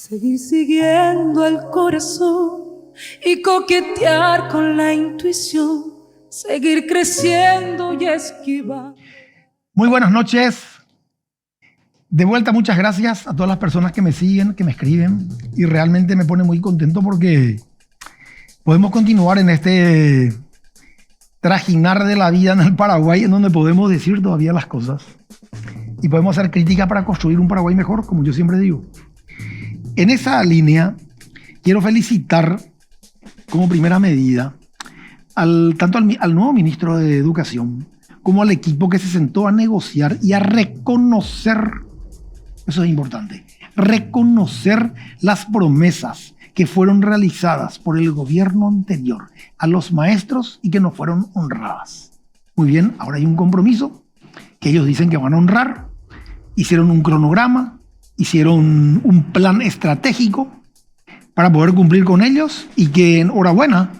Seguir siguiendo el corazón y coquetear con la intuición, seguir creciendo y esquivar. Muy buenas noches. De vuelta, muchas gracias a todas las personas que me siguen, que me escriben, y realmente me pone muy contento porque podemos continuar en este trajinar de la vida en el Paraguay, en donde podemos decir todavía las cosas y podemos hacer crítica para construir un Paraguay mejor, como yo siempre digo. En esa línea, quiero felicitar como primera medida tanto al nuevo ministro de Educación como al equipo que se sentó a negociar y a reconocer, eso es importante, reconocer las promesas que fueron realizadas por el gobierno anterior a los maestros y que no fueron honradas. Muy bien, ahora hay un compromiso que ellos dicen que van a honrar, hicieron un cronograma, hicieron un plan estratégico para poder cumplir con ellos y que, enhorabuena,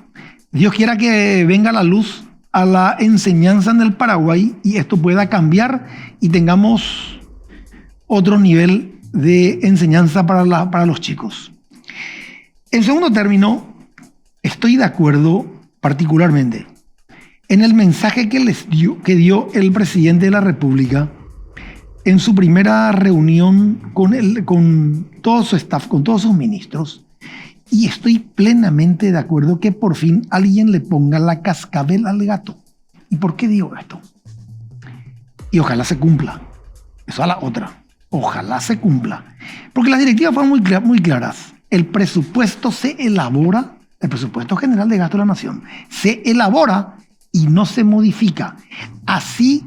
Dios quiera que venga la luz a la enseñanza en el Paraguay y esto pueda cambiar y tengamos otro nivel de enseñanza para los chicos. En segundo término, estoy de acuerdo particularmente en el mensaje que dio el presidente de la República en su primera reunión con todo su staff, con todos sus ministros, y estoy plenamente de acuerdo que por fin alguien le ponga la cascabel al gato. ¿Y por qué digo esto? Y ojalá se cumpla. Eso a la otra. Ojalá se cumpla. Porque las directivas fueron muy claras. El presupuesto se elabora, el presupuesto general de gasto de la nación, se elabora y no se modifica. Así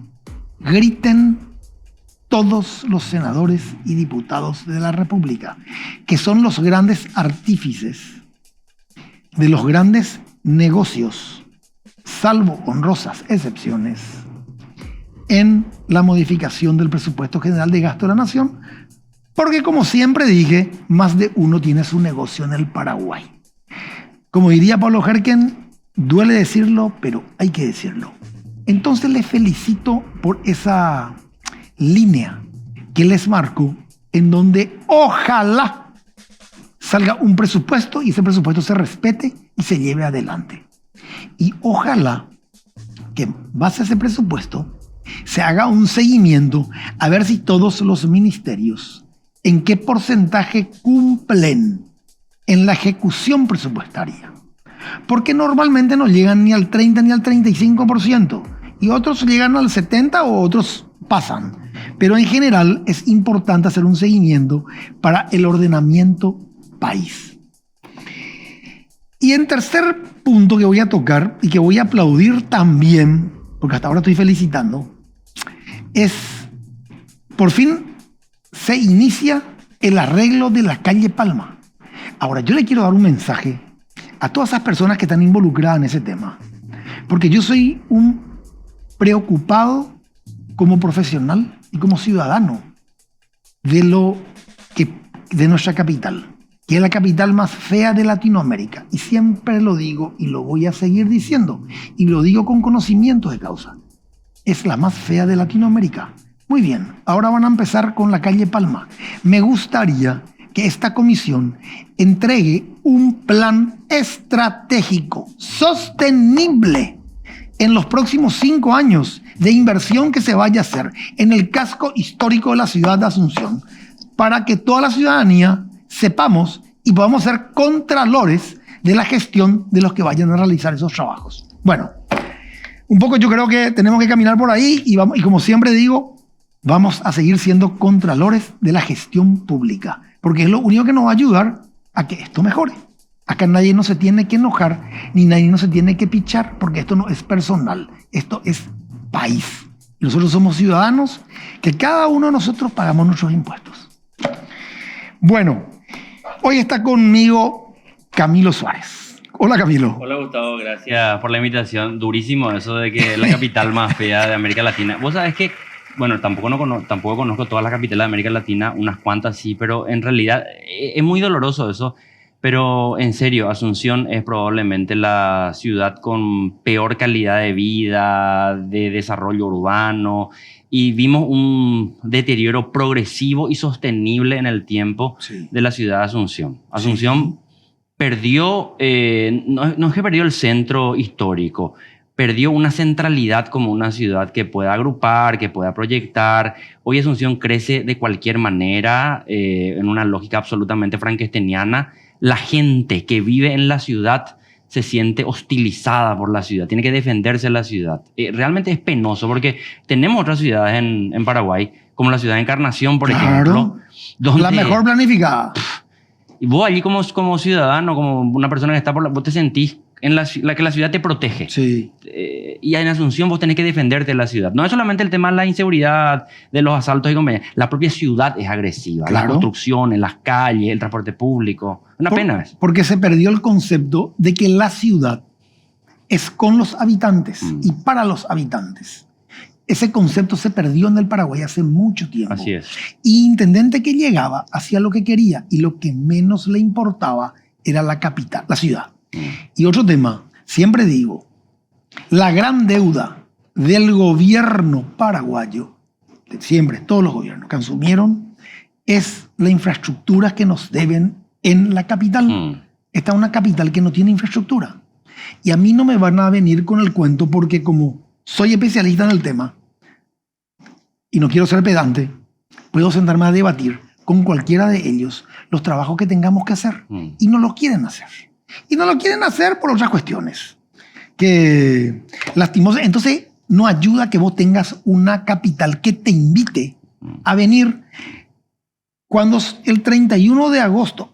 griten todos los senadores y diputados de la República, que son los grandes artífices de los grandes negocios, salvo honrosas excepciones, en la modificación del presupuesto general de gasto de la nación, porque como siempre dije, más de uno tiene su negocio en el Paraguay. Como diría Pablo Herken, duele decirlo, pero hay que decirlo. Entonces les felicito por esa línea que les marco, en donde ojalá salga un presupuesto y ese presupuesto se respete y se lleve adelante. Y ojalá que en base a ese presupuesto se haga un seguimiento a ver si todos los ministerios en qué porcentaje cumplen en la ejecución presupuestaria. Porque normalmente no llegan ni al 30 ni al 35%, y otros llegan al 70% o otros pasan. Pero en general es importante hacer un seguimiento para el ordenamiento país. Y en tercer punto que voy a tocar y que voy a aplaudir también, porque hasta ahora estoy felicitando, es por fin se inicia el arreglo de la calle Palma. Ahora, yo le quiero dar un mensaje a todas esas personas que están involucradas en ese tema, porque yo soy un preocupado como profesional y como ciudadano de nuestra capital, que es la capital más fea de Latinoamérica. Y siempre lo digo y lo voy a seguir diciendo, y lo digo con conocimiento de causa. Es la más fea de Latinoamérica. Muy bien, ahora van a empezar con la calle Palma. Me gustaría que esta comisión entregue un plan estratégico, sostenible, en los próximos 5 años de inversión que se vaya a hacer en el casco histórico de la ciudad de Asunción, para que toda la ciudadanía sepamos y podamos ser contralores de la gestión de los que vayan a realizar esos trabajos. Bueno, un poco yo creo que tenemos que caminar por ahí y como siempre digo, vamos a seguir siendo contralores de la gestión pública, porque es lo único que nos va a ayudar a que esto mejore. Acá nadie no se tiene que enojar, ni nadie no se tiene que pichar, porque esto no es personal, esto es país. Y nosotros somos ciudadanos que cada uno de nosotros pagamos nuestros impuestos. Bueno, hoy está conmigo Camilo Suárez. Hola, Camilo. Hola, Gustavo, gracias por la invitación. Durísimo eso de que es la capital más fea de América Latina. Vos sabés que, bueno, tampoco conozco todas las capitales de América Latina, unas cuantas sí, pero en realidad es muy doloroso eso. Pero en serio, Asunción es probablemente la ciudad con peor calidad de vida, de desarrollo urbano, y vimos un deterioro progresivo y sostenible en el tiempo Sí. de la ciudad de Asunción. Asunción perdió, no es que perdió el centro histórico, perdió una centralidad como una ciudad que pueda agrupar, que pueda proyectar. Hoy Asunción crece de cualquier manera, en una lógica absolutamente frankensteiniana. La gente que vive en la ciudad se siente hostilizada por la ciudad, tiene que defenderse de la ciudad. Realmente es penoso porque tenemos otras ciudades en Paraguay, como la ciudad de Encarnación, por ejemplo. Donde, la mejor planificada. y vos allí como ciudadano, como una persona que está por vos te sentís en que la ciudad te protege. Sí. Y en Asunción vos tenés que defenderte de la ciudad. No es solamente el tema de la inseguridad, de los asaltos y compañía. La propia ciudad es agresiva. Claro. Las construcciones, las calles, el transporte público. Una pena es. Porque se perdió el concepto de que la ciudad es con los habitantes y para los habitantes. Ese concepto se perdió en el Paraguay hace mucho tiempo. Así es. Y intendente que llegaba hacía lo que quería y lo que menos le importaba era la capital, la ciudad. Y otro tema, siempre digo, la gran deuda del gobierno paraguayo, de siempre, todos los gobiernos que asumieron, es la infraestructura que nos deben en la capital. Esta es una capital que no tiene infraestructura. Y a mí no me van a venir con el cuento porque como soy especialista en el tema y no quiero ser pedante, puedo sentarme a debatir con cualquiera de ellos los trabajos que tengamos que hacer. Y no lo quieren hacer. Y no lo quieren hacer por otras cuestiones que lastimosas. Entonces, no ayuda que vos tengas una capital que te invite a venir cuando el 31 de agosto,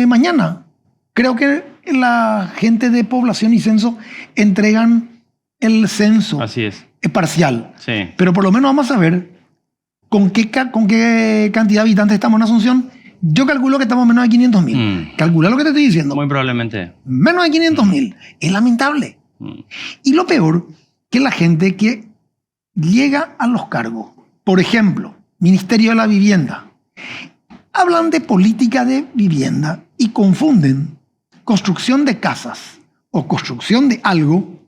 mañana, creo que la gente de población y censo entregan el censo Así es. parcial. Sí. Pero por lo menos vamos a ver con qué cantidad de habitantes estamos en Asunción. Yo calculo que estamos menos de 500.000. Calcula lo que te estoy diciendo. Muy probablemente. Menos de 500.000. Es lamentable. Y lo peor, que la gente que llega a los cargos, por ejemplo, Ministerio de la Vivienda, hablan de política de vivienda y confunden construcción de casas o construcción de algo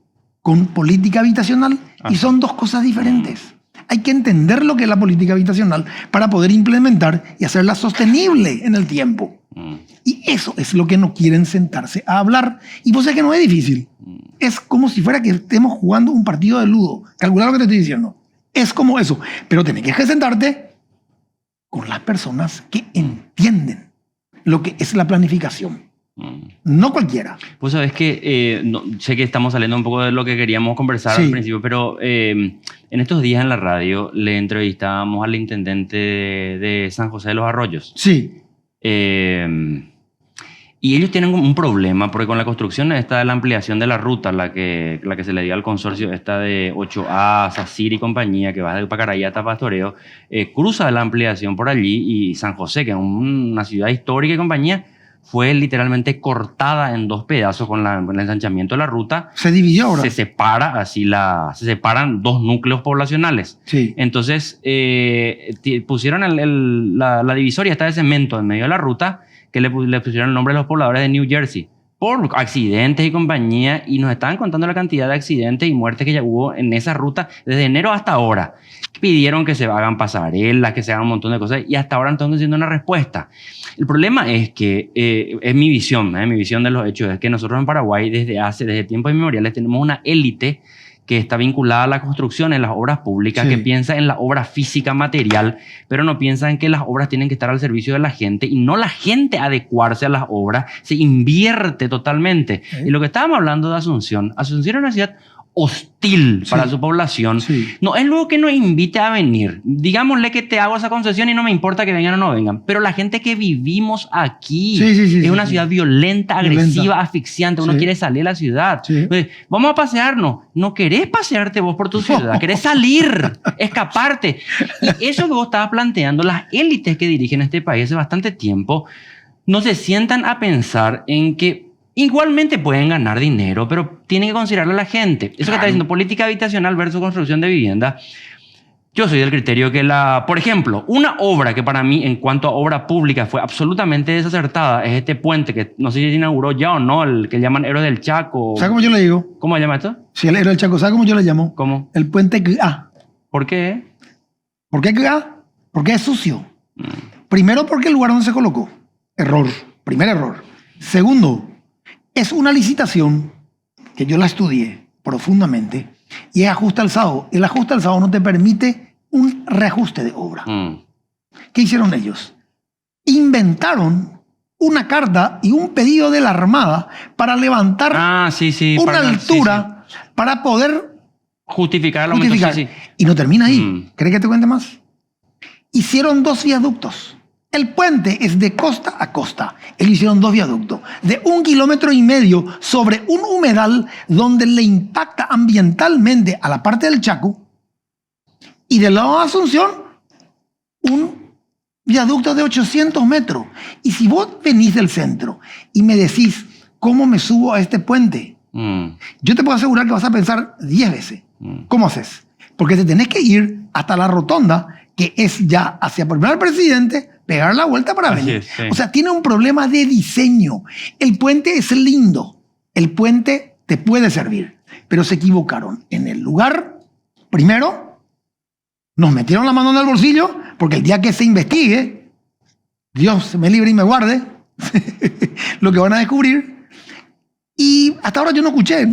con política habitacional y son dos cosas diferentes. Hay que entender lo que es la política habitacional para poder implementar y hacerla sostenible en el tiempo. Y eso es lo que no quieren sentarse a hablar. Y vos sabés que no es difícil. Es como si fuera que estemos jugando un partido de ludo. Calcula lo que te estoy diciendo. Es como eso. Pero tenés que sentarte con las personas que entienden lo que es la planificación. No cualquiera. Pues sabes que sé que estamos saliendo un poco de lo que queríamos conversar al principio, pero en estos días en la radio le entrevistábamos al intendente de San José de los Arroyos. Sí. Y ellos tienen un problema, porque con la construcción esta de la ampliación de la ruta, la que se le dio al consorcio, esta de 8A, SACIR y compañía, que va de Pacarayá hasta Pastoreo, cruza la ampliación por allí y San José, que es una ciudad histórica y compañía, fue literalmente cortada en dos pedazos con el ensanchamiento de la ruta. Se dividió ahora. Se separa, se separan dos núcleos poblacionales. Sí. Entonces, pusieron la divisoria esta de cemento en medio de la ruta, que le pusieron el nombre de los pobladores de New Jersey, por accidentes y compañía, y nos estaban contando la cantidad de accidentes y muertes que ya hubo en esa ruta desde enero hasta ahora. Pidieron que se hagan pasarelas, que se hagan un montón de cosas, y hasta ahora no están haciendo una respuesta. El problema es que, es mi visión de los hechos, es que nosotros en Paraguay desde tiempos inmemoriales tenemos una élite que está vinculada a la construcción, en las obras públicas, Sí. que piensa en la obra física material, pero no piensa en que las obras tienen que estar al servicio de la gente y no la gente adecuarse a las obras, se invierte totalmente. Sí. Y lo que estábamos hablando de Asunción es una ciudad hostil Sí. para su población. Sí. No es luego que nos invite a venir. Digámosle que te hago esa concesión y no me importa que vengan o no vengan. Pero la gente que vivimos aquí es una ciudad violenta, agresiva, asfixiante. Uno Sí. quiere salir a la ciudad. Sí. Entonces, vamos a pasearnos. No querés pasearte vos por tu ciudad. Querés salir, escaparte. Y eso que vos estabas planteando, las élites que dirigen este país hace bastante tiempo, no se sientan a pensar en que igualmente pueden ganar dinero, pero tienen que considerar a la gente. Eso que está diciendo, política habitacional versus construcción de vivienda. Yo soy del criterio que por ejemplo, una obra que para mí en cuanto a obra pública fue absolutamente desacertada es este puente que no sé si se inauguró ya o no, el que llaman Héroes del Chaco. ¿Sabes cómo yo le digo? ¿Cómo se llama esto? Si él era el Chaco, ¿sabes cómo yo le llamo? ¿Cómo? El puente. ¿Por qué? ¿Por qué queda? Porque es sucio. Primero, porque el lugar donde se colocó. Error. Primer error. Segundo, es una licitación que yo la estudié profundamente y es ajuste alzado. El ajuste alzado no te permite un reajuste de obra. ¿Qué hicieron ellos? Inventaron una carta y un pedido de la Armada para levantar una altura para poder justificar el aumento. Y no termina ahí. ¿Crees que te cuente más? Hicieron 2 viaductos. El puente es de costa a costa. Ellos hicieron 2 viaductos de 1,5 kilómetros sobre un humedal donde le impacta ambientalmente a la parte del Chaco. Y del lado de Asunción, un viaducto de 800 metros. Y si vos venís del centro y me decís, ¿cómo me subo a este puente? Yo te puedo asegurar que vas a pensar 10 veces. ¿Cómo haces? Porque te tenés que ir hasta la rotonda, que es ya hacia el primer presidente, pegar la vuelta para venir. O sea, tiene un problema de diseño. El puente es lindo. El puente te puede servir. Pero se equivocaron en el lugar. Primero, nos metieron la mano en el bolsillo, porque el día que se investigue, Dios me libre y me guarde, lo que van a descubrir. Y hasta ahora yo no escuché,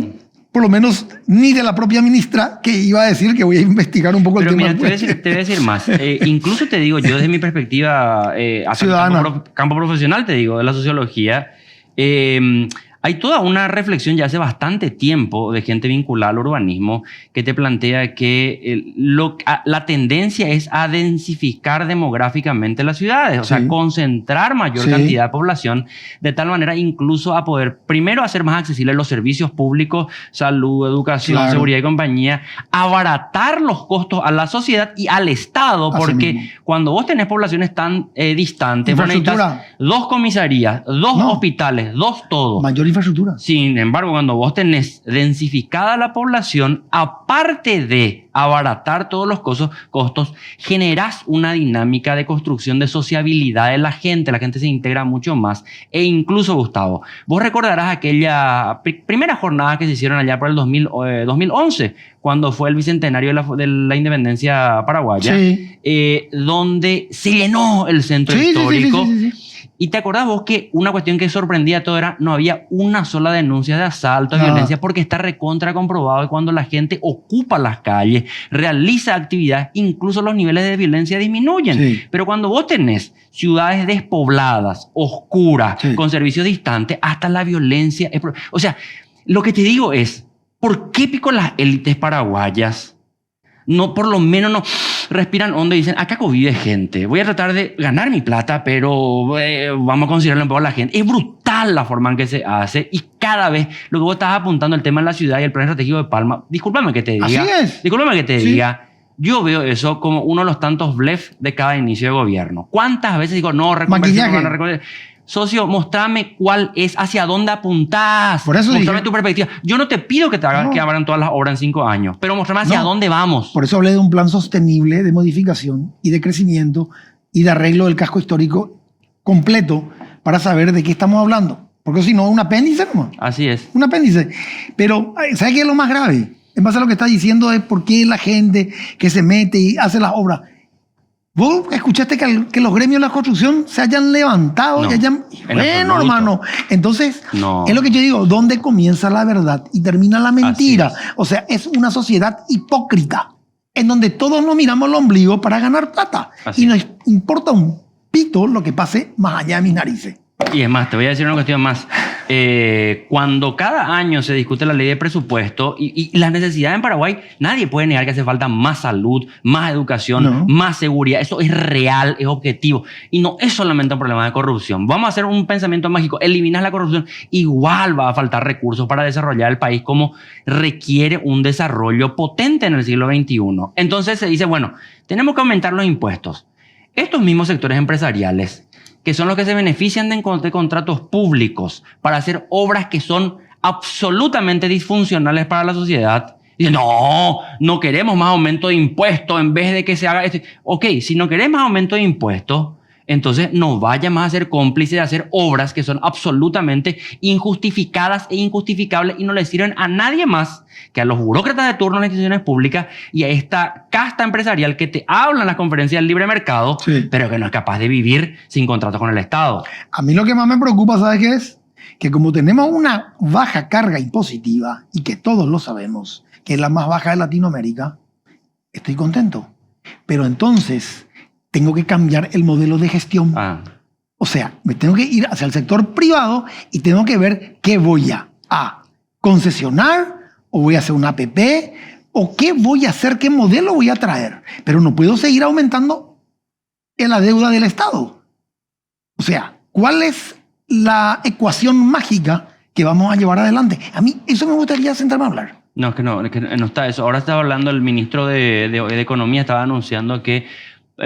por lo menos ni de la propia ministra, que iba a decir que voy a investigar un poco el tema. Pero mira, te voy a decir más. Incluso te digo, yo desde mi perspectiva ciudadana, campo profesional, te digo, de la sociología, hay toda una reflexión ya hace bastante tiempo de gente vinculada al urbanismo que te plantea que la tendencia es a densificar demográficamente las ciudades, o sea, concentrar mayor cantidad de población, de tal manera incluso a poder, primero, hacer más accesibles los servicios públicos, salud, educación, seguridad y compañía, abaratar los costos a la sociedad y al Estado, porque cuando vos tenés poblaciones tan distantes, vos necesitas 2 comisarías, 2 hospitales, 2 todo. Mayor infraestructura. Sin embargo, cuando vos tenés densificada la población, aparte de abaratar todos los costos, generás una dinámica de construcción de sociabilidad de la gente se integra mucho más. E incluso, Gustavo, vos recordarás aquella primera jornada que se hicieron allá por el 2011, cuando fue el bicentenario de la independencia paraguaya, donde se llenó el centro histórico. Y te acordás vos que una cuestión que sorprendía a todo era no había una sola denuncia de asalto, de violencia, porque está recontra comprobado que cuando la gente ocupa las calles, realiza actividades, incluso los niveles de violencia disminuyen. Pero cuando vos tenés ciudades despobladas, oscuras, con servicios distantes, hasta la violencia... O sea, lo que te digo es, ¿por qué pico las élites paraguayas no, por lo menos no respiran hondo y dicen, acá convive gente, voy a tratar de ganar mi plata, pero vamos a considerarlo un poco a la gente? Es brutal la forma en que se hace y cada vez lo que vos estás apuntando, el tema de la ciudad y el plan estratégico de Palma, discúlpame que te diga. Así es. Discúlpame que te diga. Yo veo eso como uno de los tantos blefs de cada inicio de gobierno. ¿Cuántas veces digo, no, reconversión, socio, mostrame cuál es, hacia dónde apuntás. Por eso mostrame tu perspectiva. Yo no te pido que te hagas que abran todas las obras en 5 años, pero mostrame hacia dónde vamos. Por eso hablé de un plan sostenible de modificación y de crecimiento y de arreglo del casco histórico completo para saber de qué estamos hablando. Porque si no, un apéndice nomás. Así es. Un apéndice. Pero, ¿sabes qué es lo más grave? En base a lo que está diciendo es por qué la gente que se mete y hace las obras. ¿Vos escuchaste que los gremios de la construcción se hayan levantado? No, y hayan... Bueno, hermano. Entonces, es lo que yo digo, ¿dónde comienza la verdad y termina la mentira? O sea, es una sociedad hipócrita, en donde todos nos miramos el ombligo para ganar plata. Y nos importa un pito lo que pase más allá de mis narices. Y es más, te voy a decir una cuestión más. Cuando cada año se discute la ley de presupuesto y las necesidades en Paraguay, nadie puede negar que hace falta más salud, más educación, más seguridad. Eso es real, es objetivo. Y no es solamente un problema de corrupción. Vamos a hacer un pensamiento mágico. Eliminas la corrupción, igual va a faltar recursos para desarrollar el país como requiere un desarrollo potente en el siglo XXI. Entonces se dice, bueno, tenemos que aumentar los impuestos. Estos mismos sectores empresariales, que son los que se benefician de contratos públicos para hacer obras que son absolutamente disfuncionales para la sociedad. Dicen, no queremos más aumento de impuestos en vez de que se haga esto. Ok, si no querés más aumento de impuestos, Entonces no vaya más a ser cómplice de hacer obras que son absolutamente injustificadas e injustificables y no le sirven a nadie más que a los burócratas de turno en las instituciones públicas y a esta casta empresarial que te habla en las conferencias del libre mercado, Sí. pero que no es capaz de vivir sin contrato con el Estado. A mí lo que más me preocupa, ¿sabes qué es? Que como tenemos una baja carga impositiva, y que todos lo sabemos, que es la más baja de Latinoamérica, estoy contento. Pero entonces tengo que cambiar el modelo de gestión. Ah, O sea, me tengo que ir hacia el sector privado y tengo que ver qué voy a concesionar, o voy a hacer una APP, o qué voy a hacer, qué modelo voy a traer. Pero no puedo seguir aumentando la deuda del Estado. O sea, ¿cuál es la ecuación mágica que vamos a llevar adelante? A mí eso me gustaría sentarme a hablar. no, es que no está eso. Ahora estaba hablando el ministro de Economía, estaba anunciando que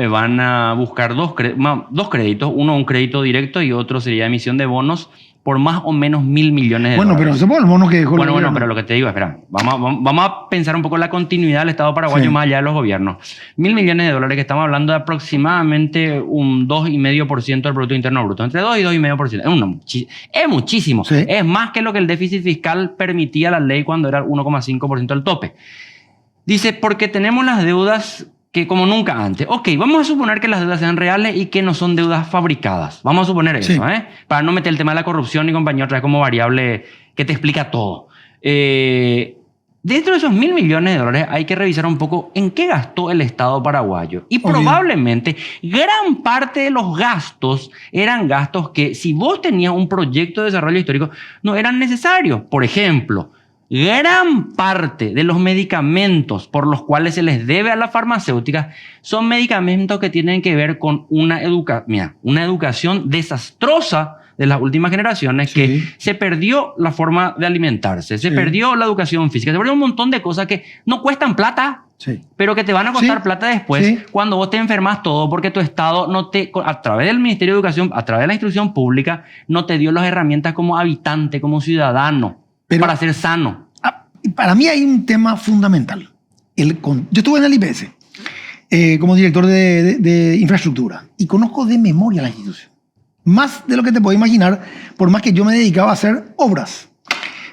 van a buscar dos créditos, uno un crédito directo y otro sería emisión de bonos por más o menos 1.000 millones de Bueno, pero dólares. eso fue el mono que dejó el Bueno, gobierno. pero lo que te digo, espera, vamos a pensar un poco la continuidad del Estado paraguayo Sí. más allá de los gobiernos. 1.000 millones de dólares, que estamos hablando de aproximadamente un 2,5% del Producto Interno Bruto, entre 2 y 2,5%. Es muchísimo, Sí. es más que lo que el déficit fiscal permitía la ley cuando era el 1,5% el tope. Dice, porque tenemos las deudas que como nunca antes. Ok, vamos a suponer que las deudas sean reales y que no son deudas fabricadas. Vamos a suponer eso, Sí. Para no meter el tema de la corrupción y compañía otra vez como variable que te explica todo. Dentro de esos 1.000 millones de dólares hay que revisar un poco en qué gastó el Estado paraguayo. Y Obvio. probablemente gran parte de los gastos eran gastos que si vos tenías un proyecto de desarrollo histórico no eran necesarios. Por ejemplo, gran parte de los medicamentos por los cuales se les debe a las farmacéuticas son medicamentos que tienen que ver con una educación desastrosa de las últimas generaciones, Sí. que se perdió la forma de alimentarse, se Sí. perdió la educación física, se perdió un montón de cosas que no cuestan plata, Sí. pero que te van a costar Sí. plata después Sí. cuando vos te enfermas todo porque tu Estado no te, a través del Ministerio de Educación, a través de la instrucción pública, no te dio las herramientas como habitante, como ciudadano, Pero- para ser sano. Y para mí hay un tema fundamental. Yo estuve en el IPS como director de infraestructura y conozco de memoria la institución. Más de lo que te puedo imaginar, por más que yo me dedicaba a hacer obras.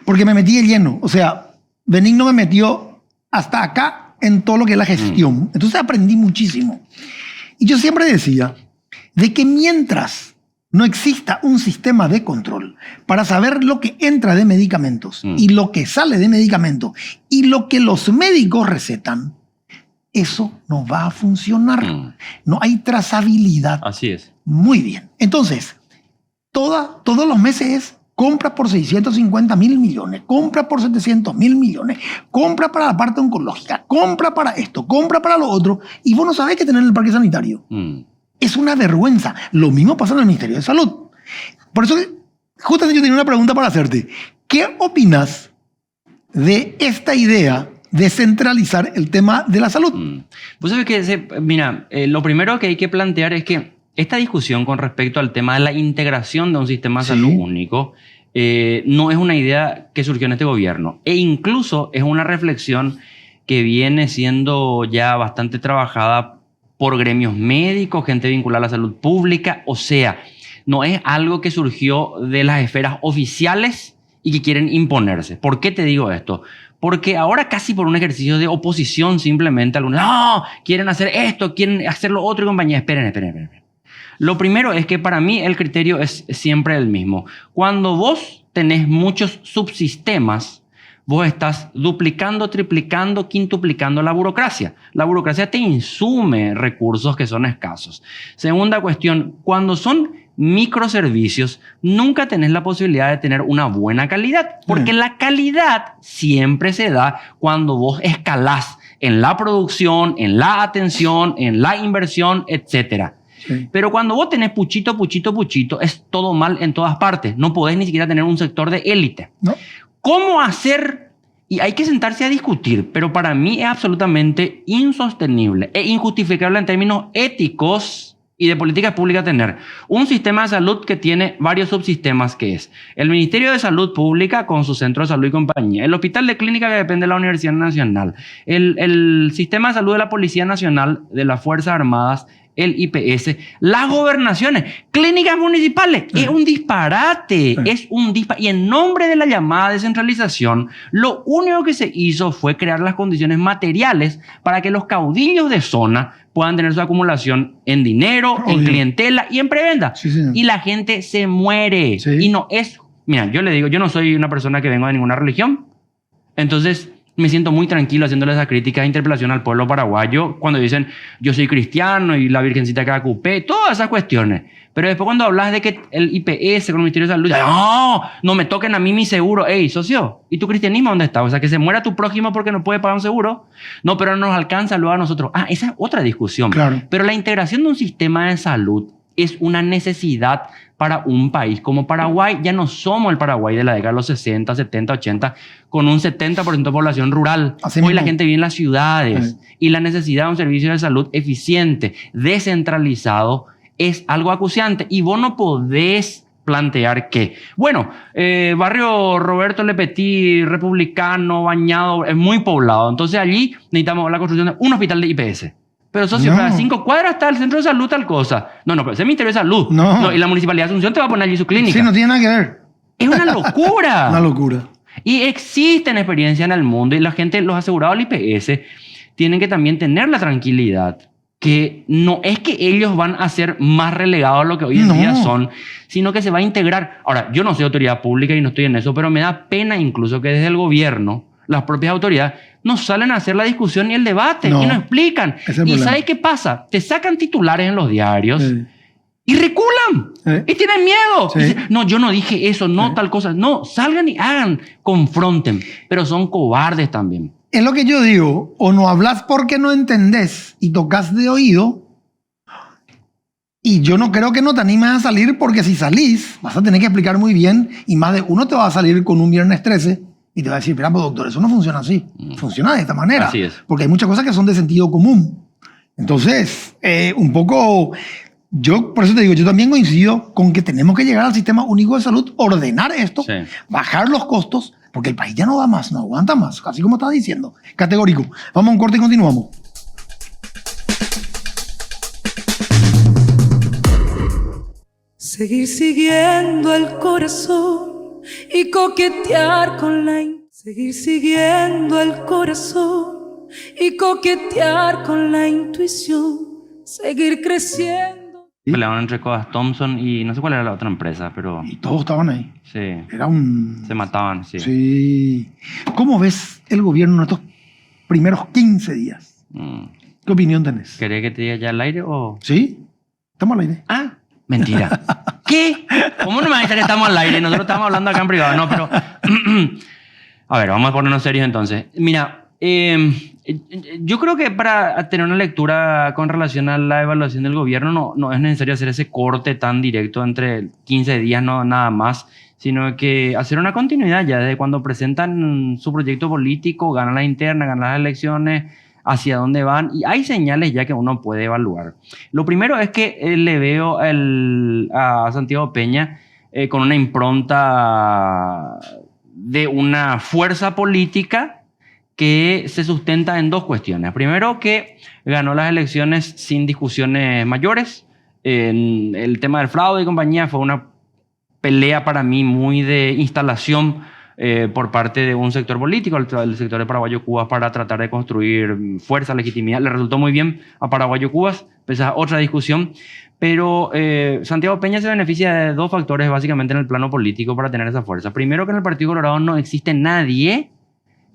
Porque me metí de lleno. O sea, Benigno me metió hasta acá en todo lo que es la gestión. Entonces aprendí muchísimo. Y yo siempre decía de que mientras no exista un sistema de control para saber lo que entra de medicamentos y lo que sale de medicamentos y lo que los médicos recetan, eso no va a funcionar. No hay trazabilidad. Así es. Muy bien. Entonces, todos los meses es compra por 650.000 millones, compra por 700.000 millones, compra para la parte oncológica, compra para esto, compra para lo otro, y vos no sabés qué tener en el parque sanitario. Es una vergüenza. Lo mismo pasa en el Ministerio de Salud. Por eso, justamente yo tenía una pregunta para hacerte. ¿Qué opinas de esta idea de centralizar el tema de la salud? Vos sabés que, mira, lo primero que hay que plantear es que esta discusión con respecto al tema de la integración de un sistema de salud único no es una idea que surgió en este gobierno. E incluso es una reflexión que viene siendo ya bastante trabajada por gremios médicos, gente vinculada a la salud pública. O sea, no es algo que surgió de las esferas oficiales y que quieren imponerse. ¿Por qué te digo esto? Porque ahora casi por un ejercicio de oposición simplemente algunos, no, quieren hacer esto, quieren hacer lo otro y compañía. Esperen. Lo primero es que para mí el criterio es siempre el mismo. Cuando vos tenés muchos subsistemas, vos estás duplicando, triplicando, quintuplicando la burocracia. La burocracia te insume recursos que son escasos. Segunda cuestión, cuando son microservicios, nunca tenés la posibilidad de tener una buena calidad, porque la calidad siempre se da cuando vos escalás en la producción, en la atención, en la inversión, etcétera. Sí. Pero cuando vos tenés puchito, es todo mal en todas partes. No podés ni siquiera tener un sector de élite. ¿No? ¿Cómo hacer? Y hay que sentarse a discutir, pero para mí es absolutamente insostenible e injustificable en términos éticos y de política pública tener un sistema de salud que tiene varios subsistemas, que es el Ministerio de Salud Pública con su centro de salud y compañía, el Hospital de Clínica que depende de la Universidad Nacional, el Sistema de Salud de la Policía Nacional, de las Fuerzas Armadas, el IPS, las gobernaciones, clínicas municipales. Es un disparate, es un disparate. Y en nombre de la llamada descentralización, lo único que se hizo fue crear las condiciones materiales para que los caudillos de zona puedan tener su acumulación en dinero, en clientela y en prebenda. Sí, señor. Y la gente se muere. Sí. Y no es... Mira, yo le digo, yo no soy una persona que vengo de ninguna religión. Entonces, me siento muy tranquilo haciéndole esa crítica de interpelación al pueblo paraguayo cuando dicen yo soy cristiano y la Virgencita que acupé, todas esas cuestiones. Pero después cuando hablas de que el IPS con el Ministerio de Salud, no me toquen a mí mi seguro. Ey, socio, ¿y tu cristianismo dónde está? O sea, que se muera tu prójimo porque no puede pagar un seguro. No, pero no nos alcanza luego a nosotros. Esa es otra discusión. Claro. Pero la integración de un sistema de salud es una necesidad para un país como Paraguay. Ya no somos el Paraguay de la década de los 60, 70, 80, con un 70% de población rural. Así Hoy mismo. la gente vive en las ciudades y la necesidad de un servicio de salud eficiente, descentralizado, es algo acuciante. Y vos no podés plantear que, bueno, barrio Roberto Lepetí, republicano, bañado, es muy poblado. Entonces allí necesitamos la construcción de un hospital de IPS. Pero socio, No. a 5 cuadras está el centro de salud, tal cosa. No, pero ese es el Ministerio de Salud. No. Y la Municipalidad de Asunción te va a poner allí su clínica. Sí, no tiene nada que ver. Es una locura. Una locura. Y existen experiencias en el mundo y la gente, los asegurados del IPS, tienen que también tener la tranquilidad que no es que ellos van a ser más relegados a lo que hoy en día son, sino que se va a integrar. Ahora, yo no soy autoridad pública y no estoy en eso, pero me da pena incluso que desde el gobierno, las propias autoridades, no salen a hacer la discusión y el debate y no explican. ¿Y sabes qué pasa? Te sacan titulares en los diarios y reculan y tienen miedo. Sí. Dicen, no, yo no dije eso, no tal cosa. No, salgan y hagan, confronten, pero son cobardes también. Es lo que yo digo, o no hablas porque no entendés y tocas de oído, y yo no creo que no te animes a salir, porque si salís vas a tener que explicar muy bien y más de uno te va a salir con un viernes 13 y te va a decir, mira, pues, doctor, eso no funciona así, funciona de esta manera. Así es. Porque hay muchas cosas que son de sentido común. Entonces, un poco, yo por eso te digo, yo también coincido con que tenemos que llegar al sistema único de salud, ordenar esto, bajar los costos, porque el país ya no da más, no aguanta más, así como estás diciendo. Categórico. Vamos a un corte y continuamos. Seguir siguiendo el corazón y coquetear con seguir siguiendo el corazón y coquetear con la intuición, seguir creciendo. Peleaban entre Codas Thompson y no sé cuál era la otra empresa, pero Y todos estaban ahí. sí, Era un... se mataban, sí. Sí. ¿Cómo ves el gobierno en estos primeros 15 días? ¿Qué opinión tenés? ¿Querés que te diga ya al aire o...? ¿Sí? Estamos al aire. Mentira. ¿Qué? ¿Cómo no me vas a decir que estamos al aire? Nosotros estamos hablando acá en privado. No, pero... A ver, vamos a ponernos serios entonces. Mira, yo creo que para tener una lectura con relación a la evaluación del gobierno no es necesario hacer ese corte tan directo entre 15 días, no nada más, sino que hacer una continuidad ya desde cuando presentan su proyecto político, ganan las internas, ganan las elecciones, hacia dónde van, y hay señales ya que uno puede evaluar. Lo primero es que le veo a Santiago Peña con una impronta de una fuerza política que se sustenta en dos cuestiones. Primero, que ganó las elecciones sin discusiones mayores. El tema del fraude y compañía fue una pelea para mí muy de instalación por parte de un sector político, el sector de Paraguayo Cubas, para tratar de construir fuerza, legitimidad. Le resultó muy bien a Paraguayo Cubas, pese a otra discusión. Pero Santiago Peña se beneficia de dos factores básicamente en el plano político para tener esa fuerza. Primero, que en el Partido Colorado no existe nadie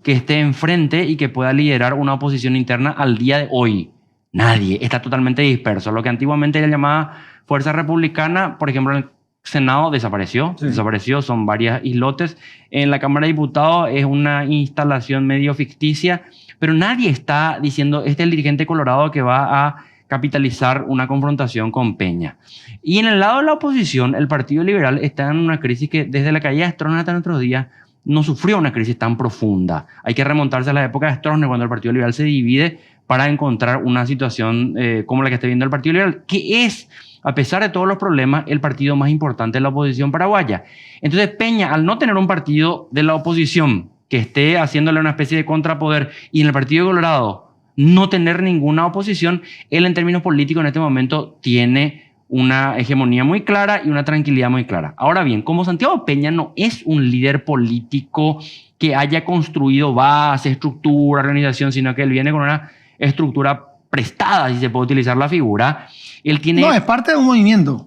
que esté enfrente y que pueda liderar una oposición interna al día de hoy. Nadie. Está totalmente disperso. Lo que antiguamente era llamada Fuerza Republicana, por ejemplo, en el Senado desapareció. Sí. Desapareció, son varias islotes. En la Cámara de Diputados es una instalación medio ficticia, pero nadie está diciendo, este es el dirigente colorado que va a capitalizar una confrontación con Peña. Y en el lado de la oposición, el Partido Liberal está en una crisis que desde la caída de Stroessner hasta nuestros días no sufrió una crisis tan profunda. Hay que remontarse a la época de Stroessner, cuando el Partido Liberal se divide para encontrar una situación como la que está viendo el Partido Liberal, que es, a pesar de todos los problemas, el partido más importante de la oposición paraguaya. Entonces Peña, al no tener un partido de la oposición que esté haciéndole una especie de contrapoder, y en el Partido Colorado no tener ninguna oposición. Él en términos políticos en este momento tiene una hegemonía muy clara y una tranquilidad muy clara. Ahora bien, como Santiago Peña no es un líder político que haya construido base, estructura, organización, sino que él viene con una estructura prestada, si se puede utilizar la figura, él tiene... No, es parte de un movimiento.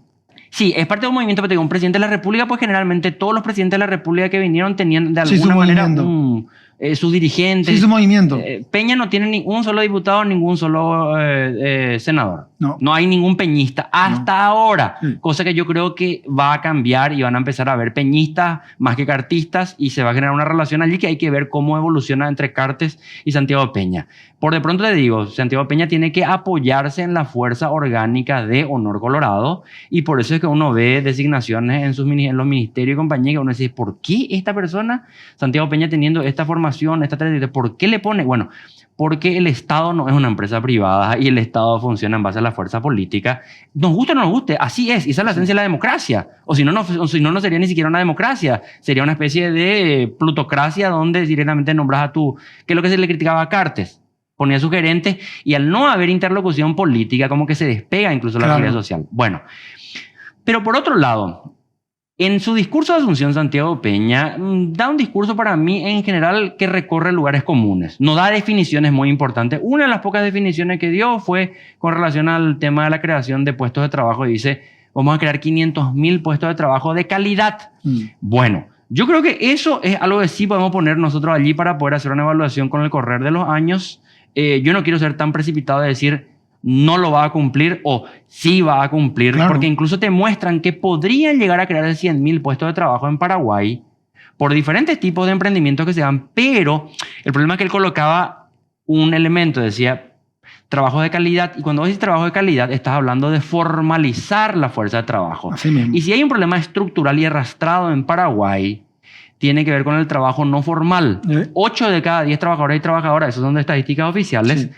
Sí, es parte de un movimiento, pero te digo, un presidente de la República, pues generalmente todos los presidentes de la República que vinieron tenían de Sí, su alguna manera movimiento. sus dirigentes. Sí, su movimiento. Peña no tiene ni un solo diputado, ningún solo senador. No. No hay ningún peñista hasta ahora, Sí. cosa que yo creo que va a cambiar y van a empezar a ver peñistas más que cartistas y se va a generar una relación allí que hay que ver cómo evoluciona entre Cartes y Santiago Peña. Por de pronto te digo, Santiago Peña tiene que apoyarse en la fuerza orgánica de Honor Colorado y por eso es que uno ve designaciones en los ministerios y compañía que uno dice, ¿por qué esta persona, Santiago Peña, teniendo esta formación, esta trayectoria, por qué le pone? Bueno, porque el Estado no es una empresa privada y el Estado funciona en base a la fuerza política. Nos guste o no nos guste, así es. Y esa es la esencia de la democracia. O si no, no sería ni siquiera una democracia. Sería una especie de plutocracia donde directamente nombras a tu... ¿Qué es lo que se le criticaba a Cartes? Ponía sugerentes y al no haber interlocución política como que se despega incluso la realidad social. Bueno, pero por otro lado... En su discurso de Asunción, Santiago Peña da un discurso para mí en general que recorre lugares comunes. No da definiciones muy importantes. Una de las pocas definiciones que dio fue con relación al tema de la creación de puestos de trabajo. Y dice, vamos a crear 500.000 puestos de trabajo de calidad. Bueno, yo creo que eso es algo que sí podemos poner nosotros allí para poder hacer una evaluación con el correr de los años. Yo no quiero ser tan precipitado de decir... no lo va a cumplir o sí va a cumplir, claro. Porque incluso te muestran que podrían llegar a crear 100.000 puestos de trabajo en Paraguay por diferentes tipos de emprendimientos que se dan, pero el problema es que él colocaba un elemento, decía trabajo de calidad, y cuando dices trabajo de calidad estás hablando de formalizar la fuerza de trabajo. Así mismo. Y si hay un problema estructural y arrastrado en Paraguay, tiene que ver con el trabajo no formal. 8 de cada 10 trabajadores y trabajadoras, esas son de estadísticas oficiales, Sí.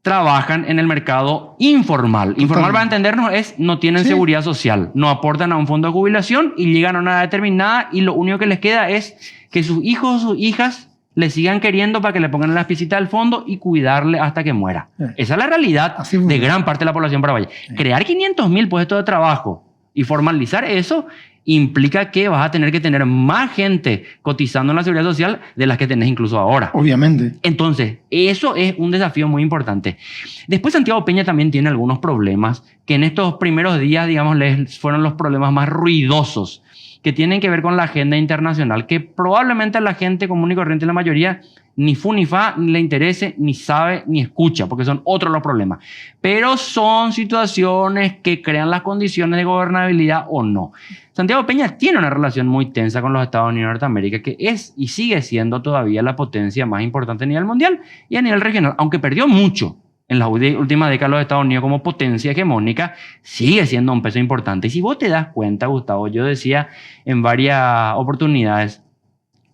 trabajan en el mercado informal. Informal, para entendernos, es no tienen seguridad social, no aportan a un fondo de jubilación y llegan a una edad determinada y lo único que les queda es que sus hijos o sus hijas le sigan queriendo para que le pongan las piecitas al fondo y cuidarle hasta que muera. Esa es la realidad de gran parte de la población paraguaya. Crear 500.000 puestos de trabajo y formalizar eso implica que vas a tener que tener más gente cotizando en la seguridad social de las que tenés incluso ahora. Obviamente. Entonces, eso es un desafío muy importante. Después, Santiago Peña también tiene algunos problemas que en estos primeros días, digamos, fueron los problemas más ruidosos, que tienen que ver con la agenda internacional, que probablemente a la gente común y corriente, la mayoría, ni fu ni fa, ni le interese, ni sabe, ni escucha, porque son otros los problemas. Pero son situaciones que crean las condiciones de gobernabilidad o no. Santiago Peña tiene una relación muy tensa con los Estados Unidos de Norteamérica, que es y sigue siendo todavía la potencia más importante a nivel mundial y a nivel regional, aunque perdió mucho en las últimas décadas los Estados Unidos como potencia hegemónica, sigue siendo un peso importante. Y si vos te das cuenta, Gustavo, yo decía en varias oportunidades,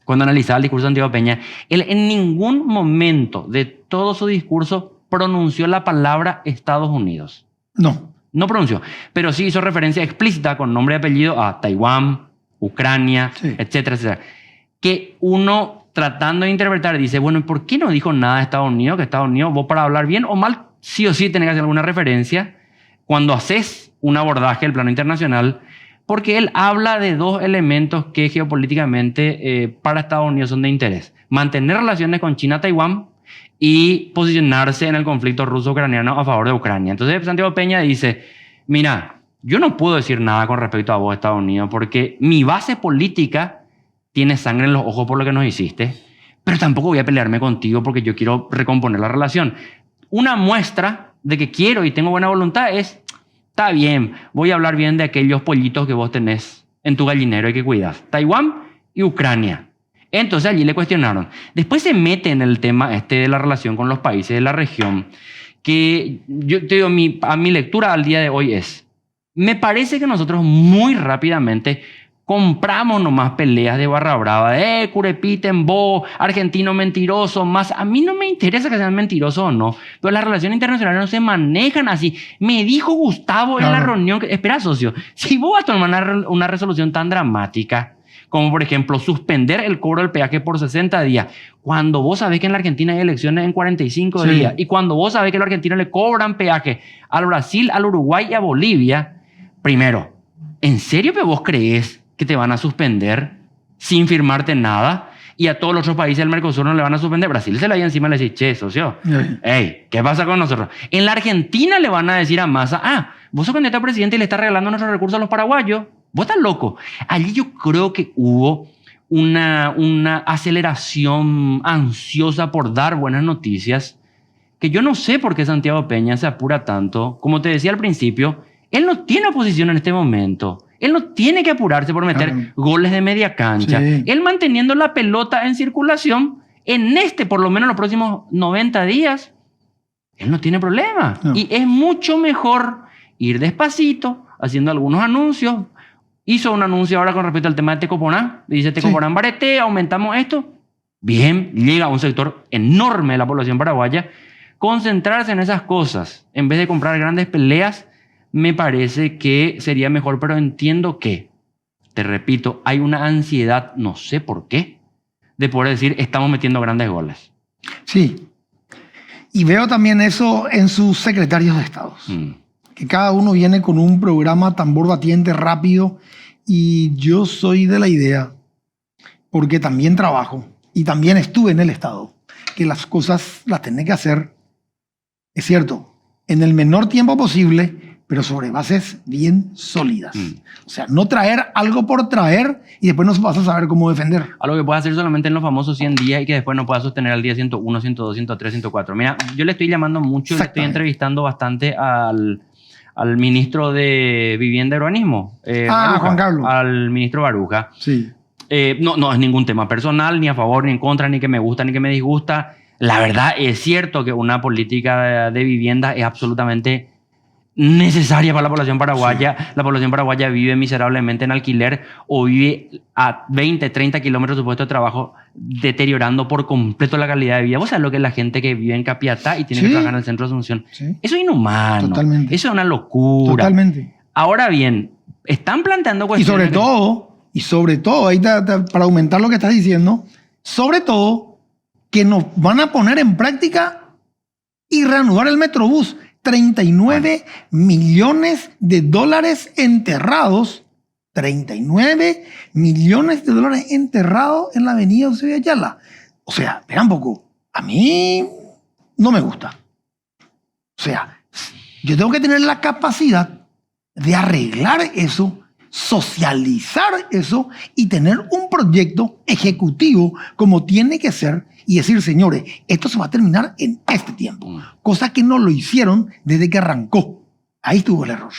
cuando analizaba el discurso de Santiago Peña, él en ningún momento de todo su discurso pronunció la palabra Estados Unidos. No pronunció, pero sí hizo referencia explícita con nombre y apellido a Taiwán, Ucrania, etcétera, etcétera. Que uno, tratando de interpretar, dice, bueno, ¿y por qué no dijo nada de Estados Unidos? Que Estados Unidos, vos para hablar bien o mal, sí o sí tenés que hacer alguna referencia cuando haces un abordaje del plano internacional, porque él habla de dos elementos que geopolíticamente para Estados Unidos son de interés. Mantener relaciones con China, Taiwán y posicionarse en el conflicto ruso-ucraniano a favor de Ucrania. Entonces Santiago Peña dice, mira, yo no puedo decir nada con respecto a vos, Estados Unidos, porque mi base política tiene sangre en los ojos por lo que nos hiciste, pero tampoco voy a pelearme contigo porque yo quiero recomponer la relación. Una muestra de que quiero y tengo buena voluntad es, está bien, voy a hablar bien de aquellos pollitos que vos tenés en tu gallinero y que cuidas, Taiwán y Ucrania. Entonces allí le cuestionaron. Después se mete en el tema de la relación con los países de la región, que yo te digo, a mi lectura al día de hoy es, me parece que nosotros muy rápidamente compramos nomás peleas de barra brava, de curepiten, vos, argentino mentiroso, más. A mí no me interesa que sean mentirosos o no, pero las relaciones internacionales no se manejan así. Me dijo Gustavo en la reunión, espera, socio, si vos vas a tomar una resolución tan dramática, como por ejemplo suspender el cobro del peaje por 60 días, cuando vos sabés que en la Argentina hay elecciones en 45 Sí. días, y cuando vos sabés que los argentinos le cobran peaje al Brasil, al Uruguay y a Bolivia, primero, ¿en serio que vos creés que te van a suspender sin firmarte nada? Y a todos los otros países del Mercosur no le van a suspender. Brasil se le da encima y le dice, che, socio, hey, ¿qué pasa con nosotros? En la Argentina le van a decir a Massa, vos sos candidato a presidente y le estás regalando nuestros recursos a los paraguayos. Vos estás loco. Allí yo creo que hubo una aceleración ansiosa por dar buenas noticias, que yo no sé por qué Santiago Peña se apura tanto. Como te decía al principio, él no tiene oposición en este momento. Él no tiene que apurarse por meter goles de media cancha. Sí. Él manteniendo la pelota en circulación, por lo menos los próximos 90 días, él no tiene problema. No. Y es mucho mejor ir despacito, haciendo algunos anuncios. Hizo un anuncio ahora con respecto al tema de Tecoporán. Dice Tecoporán Barete, aumentamos esto. Bien, llega a un sector enorme de la población paraguaya. Concentrarse en esas cosas, en vez de comprar grandes peleas, me parece que sería mejor, pero entiendo que, te repito, hay una ansiedad, no sé por qué, de poder decir, estamos metiendo grandes goles. Sí. Y veo también eso en sus secretarios de Estado. Que cada uno viene con un programa tambor batiente rápido, y yo soy de la idea, porque también trabajo y también estuve en el Estado, que las cosas las tenés que hacer, es cierto, en el menor tiempo posible, pero sobre bases bien sólidas. O sea, no traer algo por traer y después no vas a saber cómo defender. Algo que puedes hacer solamente en los famosos 100 días y que después no puedas sostener al día 101, 102, 103, 104. Mira, yo le estoy llamando mucho, le estoy entrevistando bastante al ministro de Vivienda y Urbanismo. Baruja, Juan Carlos. Al ministro Baruja. Sí. No es ningún tema personal, ni a favor, ni en contra, ni que me gusta, ni que me disgusta. La verdad es cierto que una política de vivienda es absolutamente necesaria para la población paraguaya. Sí. La población paraguaya vive miserablemente en alquiler o vive a 20, 30 kilómetros de su puesto de trabajo, deteriorando por completo la calidad de vida. Vos sabés lo que es la gente que vive en Capiatá y tiene que trabajar en el centro de Asunción. Sí. Eso es inhumano. Totalmente. Eso es una locura. Totalmente. Ahora bien, están planteando cuestiones... Y sobre todo, ahí para aumentar lo que estás diciendo, sobre todo, que nos van a poner en práctica y reanudar el Metrobús. 39 millones de dólares enterrados. 39 millones de dólares enterrados en la avenida Eusebio Ayala. O sea, espera un poco. A mí no me gusta. O sea, yo tengo que tener la capacidad de arreglar eso, socializar eso y tener un proyecto ejecutivo como tiene que ser y decir, señores, esto se va a terminar en este tiempo. Cosa que no lo hicieron desde que arrancó. Ahí estuvo el error.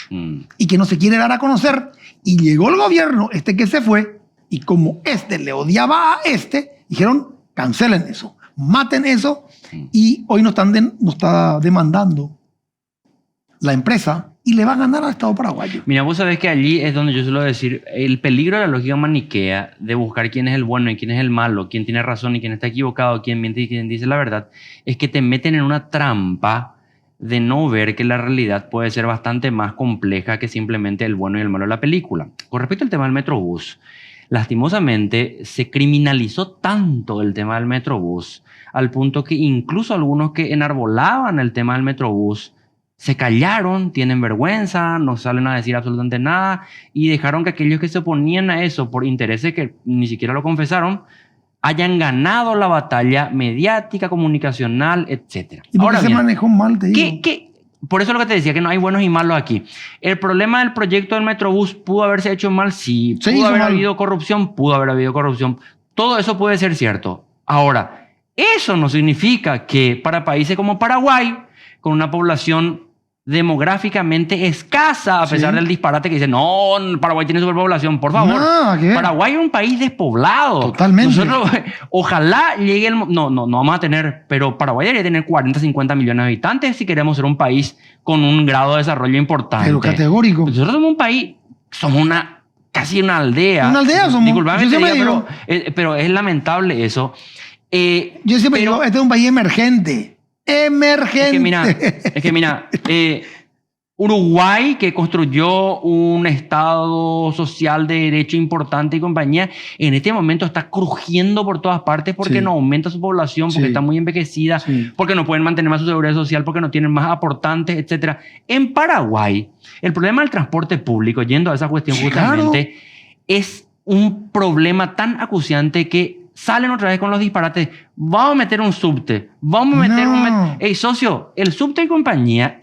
Y que no se quiere dar a conocer. Y llegó el gobierno, que se fue, y como le odiaba a dijeron, cancelen eso, maten eso. Y hoy nos está demandando la empresa y le va a ganar al Estado paraguayo. Mira, vos sabés que allí es donde yo suelo decir el peligro de la lógica maniquea de buscar quién es el bueno y quién es el malo, quién tiene razón y quién está equivocado, quién miente y quién dice la verdad, es que te meten en una trampa de no ver que la realidad puede ser bastante más compleja que simplemente el bueno y el malo de la película. Con respecto al tema del Metrobús, lastimosamente se criminalizó tanto el tema del Metrobús al punto que incluso algunos que enarbolaban el tema del Metrobús se callaron, tienen vergüenza, no salen a decir absolutamente nada y dejaron que aquellos que se oponían a eso por intereses que ni siquiera lo confesaron hayan ganado la batalla mediática, comunicacional, etc. ¿Y por qué se manejó mal, te digo? Por eso es lo que te decía, que no hay buenos y malos aquí. El problema del proyecto del Metrobús pudo haberse hecho mal, sí. Pudo haber habido corrupción, pudo haber habido corrupción. Todo eso puede ser cierto. Ahora, eso no significa que para países como Paraguay, con una población demográficamente escasa, a pesar del disparate que dicen, no, Paraguay tiene superpoblación, por favor. Paraguay es un país despoblado. Totalmente. Nosotros, ojalá llegue el... No vamos a tener, pero Paraguay debería tener 40, 50 millones de habitantes si queremos ser un país con un grado de desarrollo importante. Pero categórico. Nosotros somos un país, somos casi una aldea. Una aldea somos. Disculpame, pero es lamentable eso. Yo siempre digo, este es un país emergente. Emergente. Es que mira, Uruguay, que construyó un Estado social de derecho importante y compañía, en este momento está crujiendo por todas partes porque Sí. no aumenta su población, porque Sí. está muy envejecida, Sí. porque no pueden mantener más su seguridad social, porque no tienen más aportantes, etc. En Paraguay, el problema del transporte público, yendo a esa cuestión Sí, justamente, es un problema tan acuciante que salen otra vez con los disparates. Vamos a meter un subte. Vamos a meter No. Ey, socio, el subte y compañía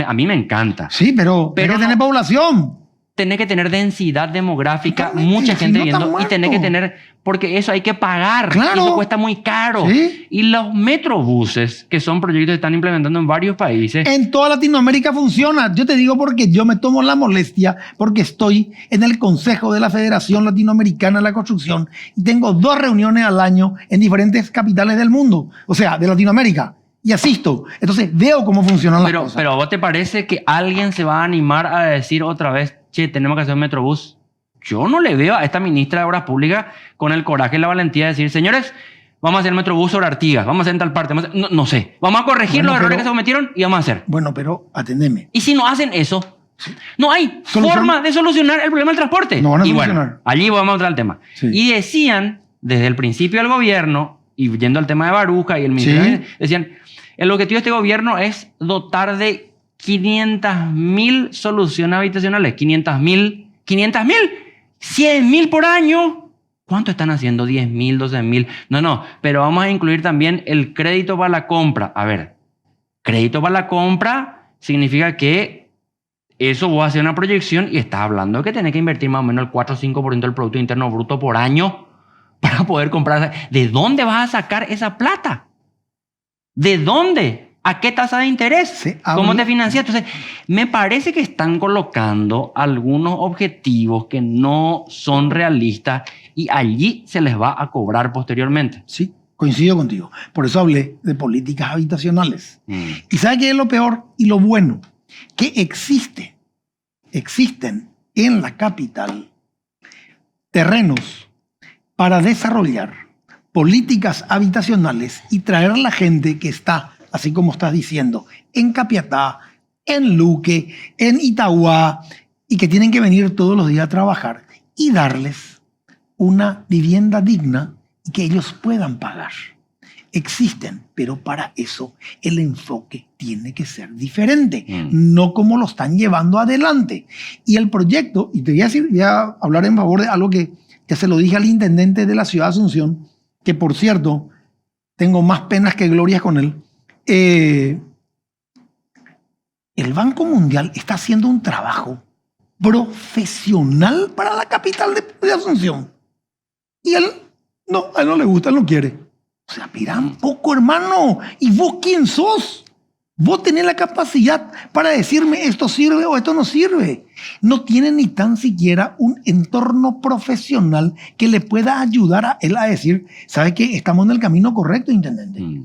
a mí me encanta. Sí, pero Pero hay que tener no- población. Tenés que tener densidad demográfica, Totalmente, mucha si gente no está viviendo y tenés que muerto. tener, porque eso hay que pagar. Claro. Y eso cuesta muy caro. Sí. Y los metrobuses, que son proyectos que están implementando en varios países, En toda Latinoamérica funciona. Yo te digo porque yo me tomo la molestia, porque estoy en el Consejo de la Federación Latinoamericana de la Construcción y tengo 2 reuniones al año en diferentes capitales del mundo, o sea, de Latinoamérica, y asisto. Entonces veo cómo funcionan las cosas. pero ¿a vos te parece que alguien se va a animar a decir otra vez, che, tenemos que hacer un metrobús? Yo no le veo a esta ministra de Obras Públicas con el coraje y la valentía de decir, señores, vamos a hacer el metrobús sobre Artigas, vamos a hacer en tal parte, no sé, vamos a corregir Bueno, los errores pero- que se cometieron y vamos a hacer. Bueno, pero atendeme. Y si no hacen eso, no hay Solución. forma de solucionar el problema del transporte. No van a y bueno, solucionar. allí vamos a entrar al tema. Sí. Y decían, desde el principio del gobierno, y yendo al tema de Baruja y el ministerio, Sí. decían, el objetivo de este gobierno es dotar de 500.000 soluciones habitacionales. 500.000, 100.000 por año. ¿Cuánto están haciendo? 10.000, 12.000. No, pero vamos a incluir también el crédito para la compra. A ver, crédito para la compra significa que eso vos haces una proyección y estás hablando de que tenés que invertir más o menos el 4 o 5% del Producto Interno Bruto por año para poder comprar. ¿De dónde vas a sacar esa plata? ¿De dónde? ¿A qué tasa de interés? Se habla- ¿Cómo te financias? Entonces, me parece que están colocando algunos objetivos que no son realistas y allí se les va a cobrar posteriormente. Sí, coincido contigo. Por eso hablé de políticas habitacionales. ¿Y sabe qué es lo peor y lo bueno? Que existen en la capital terrenos para desarrollar políticas habitacionales y traer a la gente que está, así como estás diciendo, en Capiatá, en Luque, en Itagua, y que tienen que venir todos los días a trabajar y darles una vivienda digna y que ellos puedan pagar. Existen, pero para eso el enfoque tiene que ser diferente, no como lo están llevando adelante. Y el proyecto, y te voy a decir, voy a hablar en favor de algo que se lo dije al intendente de la ciudad de Asunción, que por cierto, tengo más penas que glorias con él. El Banco Mundial está haciendo un trabajo profesional para la capital de Asunción. Y él no le gusta, él no quiere. O sea, mira un poco, hermano. ¿Y vos quién sos? Vos tenés la capacidad para decirme esto sirve o esto no sirve. No tiene ni tan siquiera un entorno profesional que le pueda ayudar a él a decir, ¿sabe qué? Estamos en el camino correcto, intendente.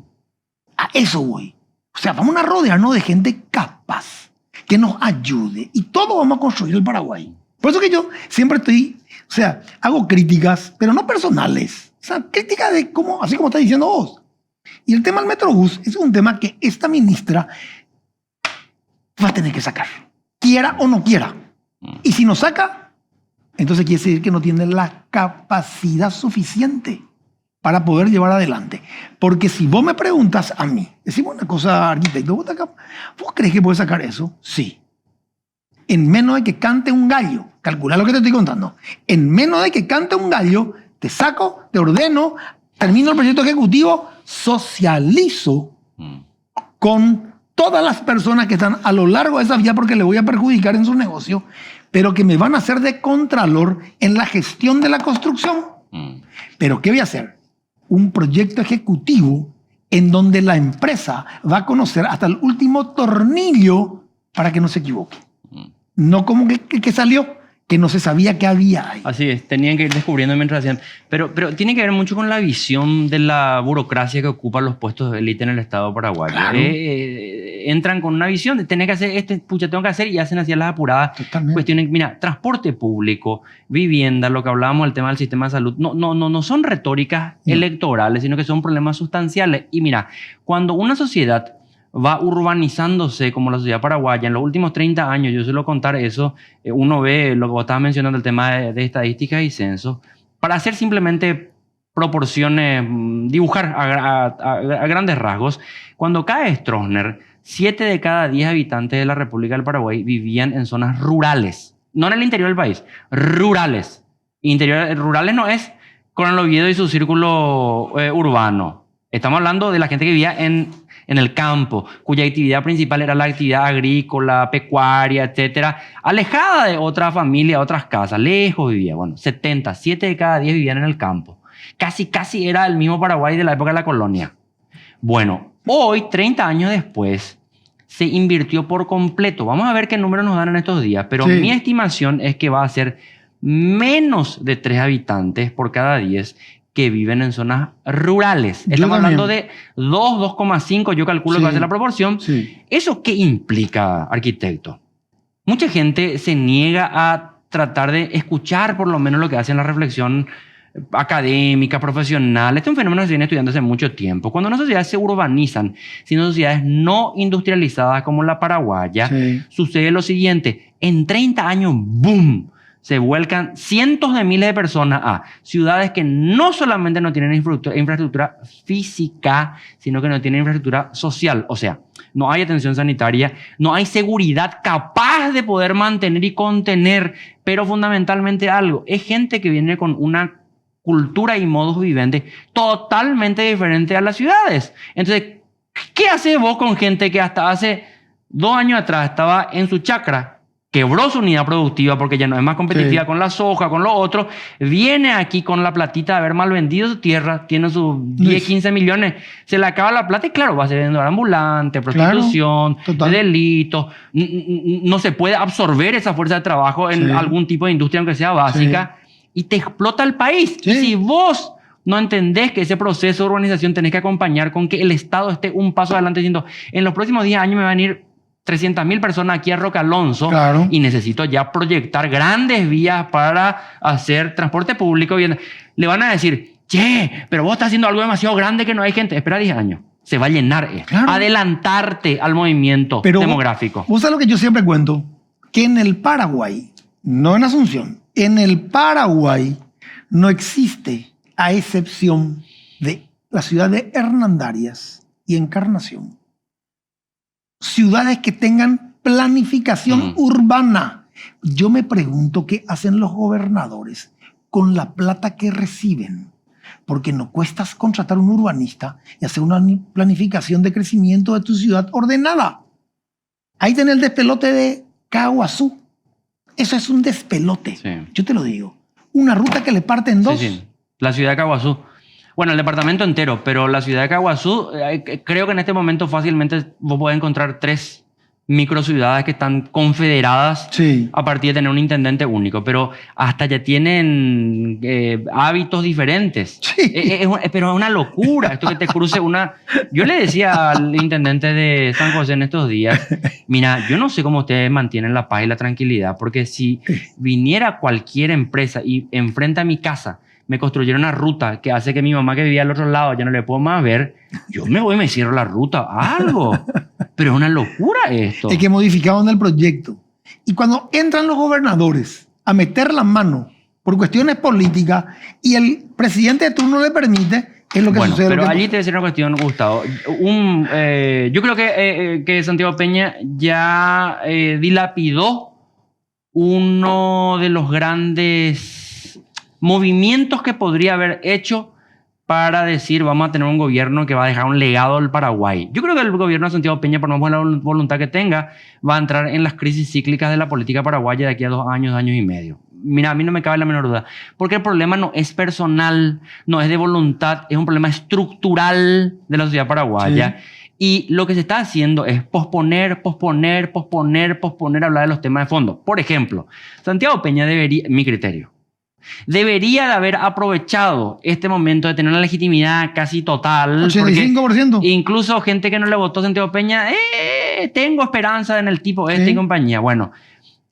A eso voy. O sea, vamos a rodearnos de gente capaz, que nos ayude. Y todo vamos a construir el Paraguay. Por eso que yo siempre hago críticas, pero no personales. O sea, críticas de cómo, así como está diciendo vos. Y el tema del Metrobús es un tema que esta ministra va a tener que sacar, quiera o no quiera. Y si no saca, entonces quiere decir que no tiene la capacidad suficiente para poder llevar adelante. Porque si vos me preguntas a mí, decimos una cosa, arquitecto, ¿vos crees que puedes sacar eso? Sí. En menos de que cante un gallo, calcula lo que te estoy contando, en menos de que cante un gallo, te saco, te ordeno, termino el proyecto ejecutivo, socializo con todas las personas que están a lo largo de esa vía porque le voy a perjudicar en su negocio, pero que me van a hacer de contralor en la gestión de la construcción. ¿Pero qué voy a hacer? Un proyecto ejecutivo en donde la empresa va a conocer hasta el último tornillo para que no se equivoque. No como que salió, que no se sabía que había ahí. Así es, tenían que ir descubriendo mientras hacían. Pero tiene que ver mucho con la visión de la burocracia que ocupan los puestos de élite en el Estado paraguayo. Claro. Entran con una visión de tener que hacer tengo que hacer y hacen así las apuradas. Totalmente. Cuestiones, mira, transporte público, vivienda, lo que hablábamos del tema del sistema de salud, no son retóricas electorales, sino que son problemas sustanciales. Y mira, cuando una sociedad va urbanizándose como la sociedad paraguaya. En los últimos 30 años, yo suelo contar eso, uno ve lo que vos estabas mencionando, el tema de estadísticas y censos, para hacer simplemente proporciones, dibujar a grandes rasgos. Cuando cae Stroessner, 7 de cada 10 habitantes de la República del Paraguay vivían en zonas rurales, no en el interior del país, rurales. Rurales no es Coronel Oviedo y su círculo urbano. Estamos hablando de la gente que vivía en el campo, cuya actividad principal era la actividad agrícola, pecuaria, etcétera, alejada de otra familia, otras casas, lejos vivía. Bueno, 7 de cada 10 vivían en el campo. Casi era el mismo Paraguay de la época de la colonia. Bueno, hoy, 30 años después, se invirtió por completo. Vamos a ver qué números nos dan en estos días, pero Sí. mi estimación es que va a ser menos de 3 habitantes por cada 10 que viven en zonas rurales. Yo Estamos también. hablando de 2,5, yo calculo que va a Sí. ser la proporción. Sí. ¿Eso qué implica, arquitecto? Mucha gente se niega a tratar de escuchar por lo menos lo que hacen la reflexión académica, profesional. Este es un fenómeno que se viene estudiando hace mucho tiempo. Cuando una sociedad se urbanizan, sino sociedades no industrializadas como la paraguaya, Sí. sucede lo siguiente. En 30 años, ¡boom!, se vuelcan cientos de miles de personas a ciudades que no solamente no tienen infraestructura física, sino que no tienen infraestructura social. O sea, no hay atención sanitaria, no hay seguridad capaz de poder mantener y contener, pero fundamentalmente algo, es gente que viene con una cultura y modus vivendi totalmente diferente a las ciudades. Entonces, ¿qué haces vos con gente que hasta hace 2 años atrás estaba en su chacra, quebró su unidad productiva porque ya no es más competitiva Sí. con la soja, con lo otro, viene aquí con la platita de haber mal vendido su tierra, tiene sus 10, 15 millones, se le acaba la plata y claro, va a ser vendedor ambulante, prostitución, total. delitos, no se puede absorber esa fuerza de trabajo en Sí. algún tipo de industria, aunque sea básica, y te explota el país. Sí. Y si vos no entendés que ese proceso de urbanización tenés que acompañar con que el Estado esté un paso adelante diciendo, en los próximos 10 años me van a ir 300.000 personas aquí a Roque Alonso, Claro. y necesito ya proyectar grandes vías para hacer transporte público. Le van a decir, che, pero vos estás haciendo algo demasiado grande que no hay gente. Espera 10 años. Se va a llenar esto. Claro. Adelantarte al movimiento Pero demográfico. vos sabés lo que yo siempre cuento, que en el Paraguay, no en Asunción, en el Paraguay no existe, a excepción de la ciudad de Hernandarias y Encarnación, ciudades que tengan planificación urbana. Yo me pregunto qué hacen los gobernadores con la plata que reciben, porque no cuesta contratar un urbanista y hacer una planificación de crecimiento de tu ciudad ordenada. Ahí tenés el despelote de Caguazú. Eso es un despelote, Sí. yo te lo digo. Una ruta que le parte en dos. Sí, sí. La ciudad de Caguazú. Bueno, el departamento entero, pero la ciudad de Caguazú, creo que en este momento fácilmente vos podés encontrar 3 microciudades que están confederadas Sí. a partir de tener un intendente único, pero hasta ya tienen hábitos diferentes. Sí. Pero es una locura esto que te cruce una... Yo le decía al intendente de San José en estos días, mira, yo no sé cómo ustedes mantienen la paz y la tranquilidad, porque si viniera cualquier empresa y enfrente a mi casa me construyeron una ruta que hace que mi mamá que vivía al otro lado ya no le puedo más ver, yo me voy y me cierro la ruta, algo. Pero es una locura esto. Es que modificaban el proyecto. Y cuando entran los gobernadores a meter la mano por cuestiones políticas y el presidente de turno le permite, es lo que Bueno, sucede. pero lo que- allí te voy a decir una cuestión, Gustavo. Yo creo que Santiago Peña ya dilapidó uno de los grandes movimientos que podría haber hecho para decir vamos a tener un gobierno que va a dejar un legado al Paraguay. Yo creo que el gobierno de Santiago Peña, por más buena voluntad que tenga, va a entrar en las crisis cíclicas de la política paraguaya de aquí a 2 años, 2 años y medio. Mira, a mí no me cabe la menor duda, porque el problema no es personal, no es de voluntad, es un problema estructural de la sociedad paraguaya. Y lo que se está haciendo es posponer hablar de los temas de fondo. Por ejemplo, Santiago Peña debería, mi criterio, debería de haber aprovechado este momento de tener una legitimidad casi total. 85%. Incluso gente que no le votó a Santiago Peña, tengo esperanza en el tipo este Sí. y compañía. Bueno,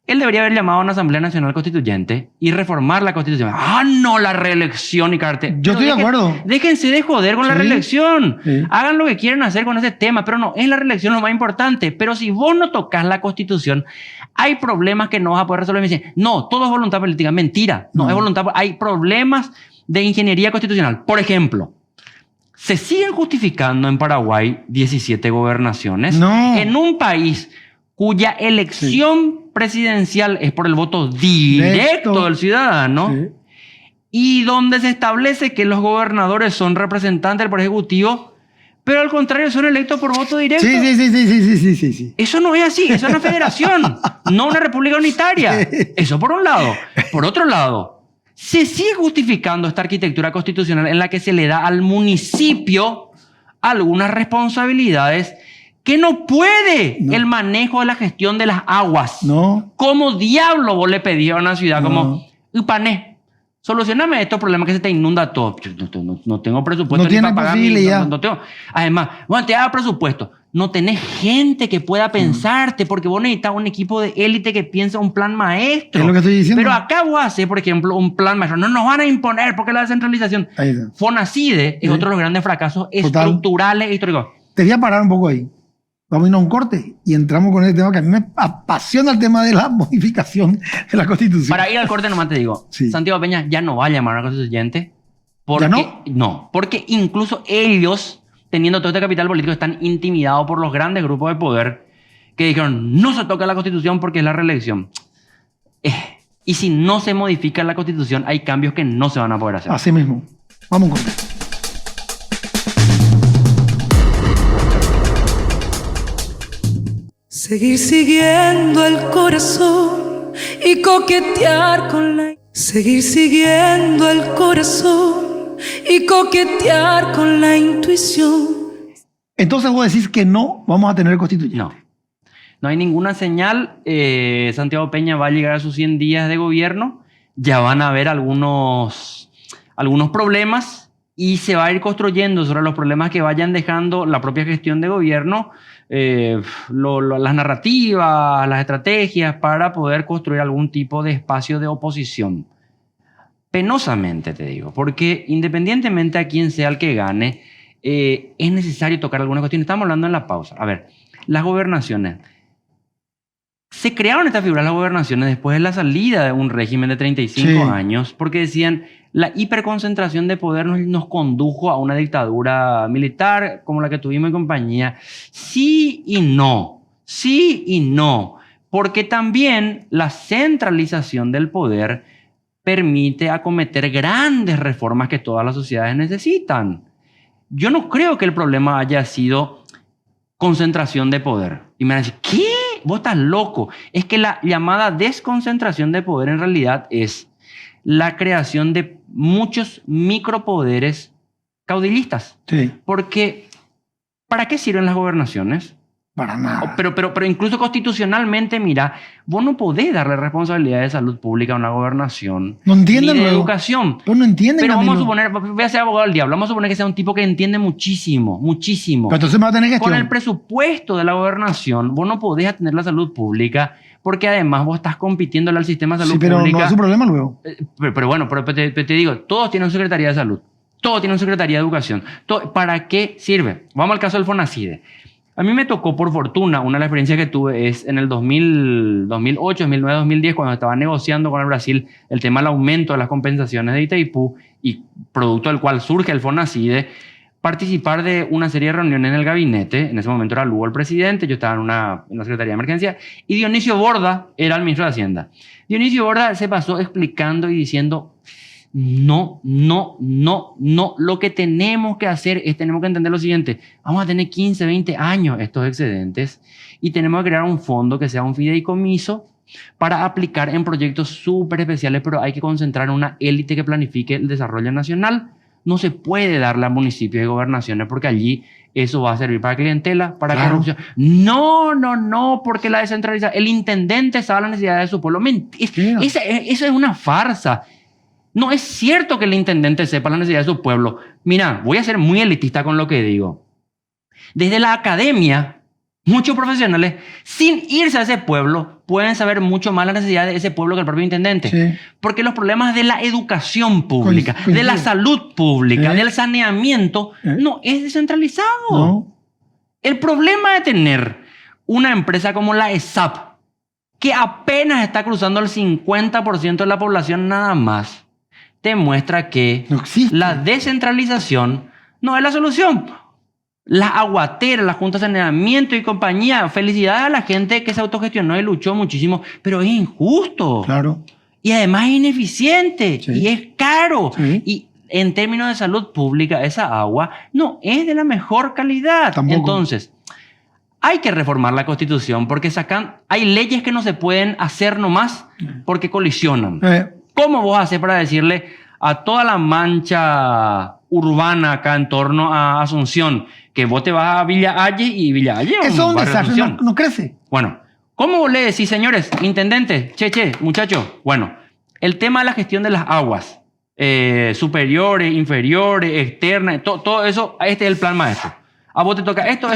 Él debería haber llamado a una Asamblea Nacional Constituyente y reformar la Constitución. ¡Ah, no! La reelección y cartel. Yo estoy de acuerdo. Déjense de joder con la Sí, reelección. sí. Hagan lo que quieran hacer con ese tema, pero no, es la reelección lo más importante. Pero si vos no tocas la Constitución, hay problemas que no vas a poder resolver. Me dicen, no, todo es voluntad política. Mentira. No, No. es voluntad. Hay problemas de ingeniería constitucional. Por ejemplo, se siguen justificando en Paraguay 17 gobernaciones. No. En un país cuya elección presidencial es por el voto directo del ciudadano, Sí. y donde se establece que los gobernadores son representantes del Poder Ejecutivo, pero al contrario son electos por voto directo. Sí. Eso no es así, eso es una federación, no una república unitaria. Eso por un lado. Por otro lado, se sigue justificando esta arquitectura constitucional en la que se le da al municipio algunas responsabilidades que no puede No. el manejo de la gestión de las aguas. No. ¿Cómo diablo vos le pedís a una ciudad No. como Upané? Solucioname estos problemas que se te inunda todo. Yo no tengo presupuesto No ni tiene para pagar posibilidad. no tengo. Además, bueno, te da presupuesto. No tenés gente que pueda pensarte porque vos necesitas un equipo de élite que piense un plan maestro. Es lo que estoy diciendo. Pero acá vos haces, por ejemplo, un plan maestro. No nos van a imponer porque la descentralización. Ahí está. Fonacide es Sí. otro de los grandes fracasos Total. estructurales e históricos. Te voy a parar un poco ahí. Vamos a irnos a un corte y entramos con ese tema que a mí me apasiona, el tema de la modificación de la Constitución. Para ir al corte nomás te digo, Sí. Santiago Peña ya no va a llamar a la constituyente. Porque, ¿Ya no? No, porque incluso ellos, teniendo todo este capital político, están intimidados por los grandes grupos de poder que dijeron, no se toca la Constitución porque es la reelección. Y si no se modifica la Constitución, hay cambios que no se van a poder hacer. Así mismo. Vamos a un corte. Seguir siguiendo el corazón y coquetear con la... Seguir siguiendo el corazón y coquetear con la intuición. Entonces vos decís que no vamos a tener constituyente. No. No hay ninguna señal. Santiago Peña va a llegar a sus 100 días de gobierno. Ya van a haber algunos problemas y se va a ir construyendo sobre los problemas que vayan dejando la propia gestión de gobierno, las narrativas, las estrategias para poder construir algún tipo de espacio de oposición. Penosamente te digo, porque independientemente a quién sea el que gane, es necesario tocar algunas cuestiones. Estamos hablando en la pausa. A ver, las gobernaciones. Se crearon estas figuras, las gobernaciones, después de la salida de un régimen de 35 Sí. años, porque decían, la hiperconcentración de poder nos condujo a una dictadura militar como la que tuvimos en compañía. Sí y no, porque también la centralización del poder permite acometer grandes reformas que todas las sociedades necesitan. Yo no creo que el problema haya sido concentración de poder. Y me van a decir, ¿qué? Vos estás loco. Es que la llamada desconcentración de poder en realidad es la creación de muchos micropoderes caudillistas. Sí. Porque, ¿para qué sirven las gobernaciones? Para nada. Pero incluso constitucionalmente, mira, vos no podés darle responsabilidad de salud pública a una gobernación. No entienden ni de luego. educación. Pues no entienden. Pero vamos a Camilo. suponer, voy a ser abogado del diablo, vamos a suponer que sea un tipo que entiende muchísimo. Pero entonces me va a tener gestión. Con el presupuesto de la gobernación, vos no podés atender la salud pública porque además vos estás compitiendo al sistema de salud Sí, pero pública. no es su problema luego. Pero bueno, te digo, todos tienen secretaría de salud, todos tienen secretaría de educación. ¿Para qué sirve? Vamos al caso del Fonacide. A mí me tocó, por fortuna, una de las experiencias que tuve es en el 2008, 2009, 2010, cuando estaba negociando con el Brasil el tema del aumento de las compensaciones de Itaipú y producto del cual surge el Fonacide, participar de una serie de reuniones en el gabinete. En ese momento era Lugo el presidente, yo estaba en una secretaría de emergencia, y Dionisio Borda era el ministro de Hacienda. Dionisio Borda se pasó explicando y diciendo, no, lo que tenemos que hacer es, tenemos que entender lo siguiente, vamos a tener 15, 20 años estos excedentes y tenemos que crear un fondo que sea un fideicomiso para aplicar en proyectos súper especiales, pero hay que concentrar en una élite que planifique el desarrollo nacional. No se puede darle a municipios y gobernaciones porque allí eso va a servir para clientela, para Claro. corrupción. No, porque la descentralización, el intendente sabe las necesidades de su pueblo. Mentira. Eso es una farsa. No es cierto que el intendente sepa las necesidades de su pueblo. Mira, voy a ser muy elitista con lo que digo. Desde la academia muchos profesionales, sin irse a ese pueblo, pueden saber mucho más las necesidades de ese pueblo que el propio intendente. Sí. Porque los problemas de la educación pública, Coincido. de la salud pública, del saneamiento, no es descentralizado. No. El problema de tener una empresa como la ESAP, que apenas está cruzando el 50% de la población nada más, te muestra que No existe. la descentralización no es la solución. Las aguateras, la Junta de Saneamiento y compañía, felicidades a la gente que se autogestionó y luchó muchísimo, pero es injusto. Claro. Y además es ineficiente. Sí. Y es caro. Sí. Y en términos de salud pública, esa agua no es de la mejor calidad. Tampoco. Entonces, hay que reformar la Constitución porque hay leyes que no se pueden hacer nomás porque colisionan. ¿Cómo vos haces para decirle a toda la mancha urbana acá en torno a Asunción que vos te vas a Villa Halle y Villa Halle Eso es un barrio de desastre, Asunción? no crece. Bueno, ¿cómo vos le decís, señores, intendente, muchachos? Bueno, el tema de la gestión de las aguas, superiores, inferiores, externas, todo eso, este es el plan maestro. A vos te toca esto,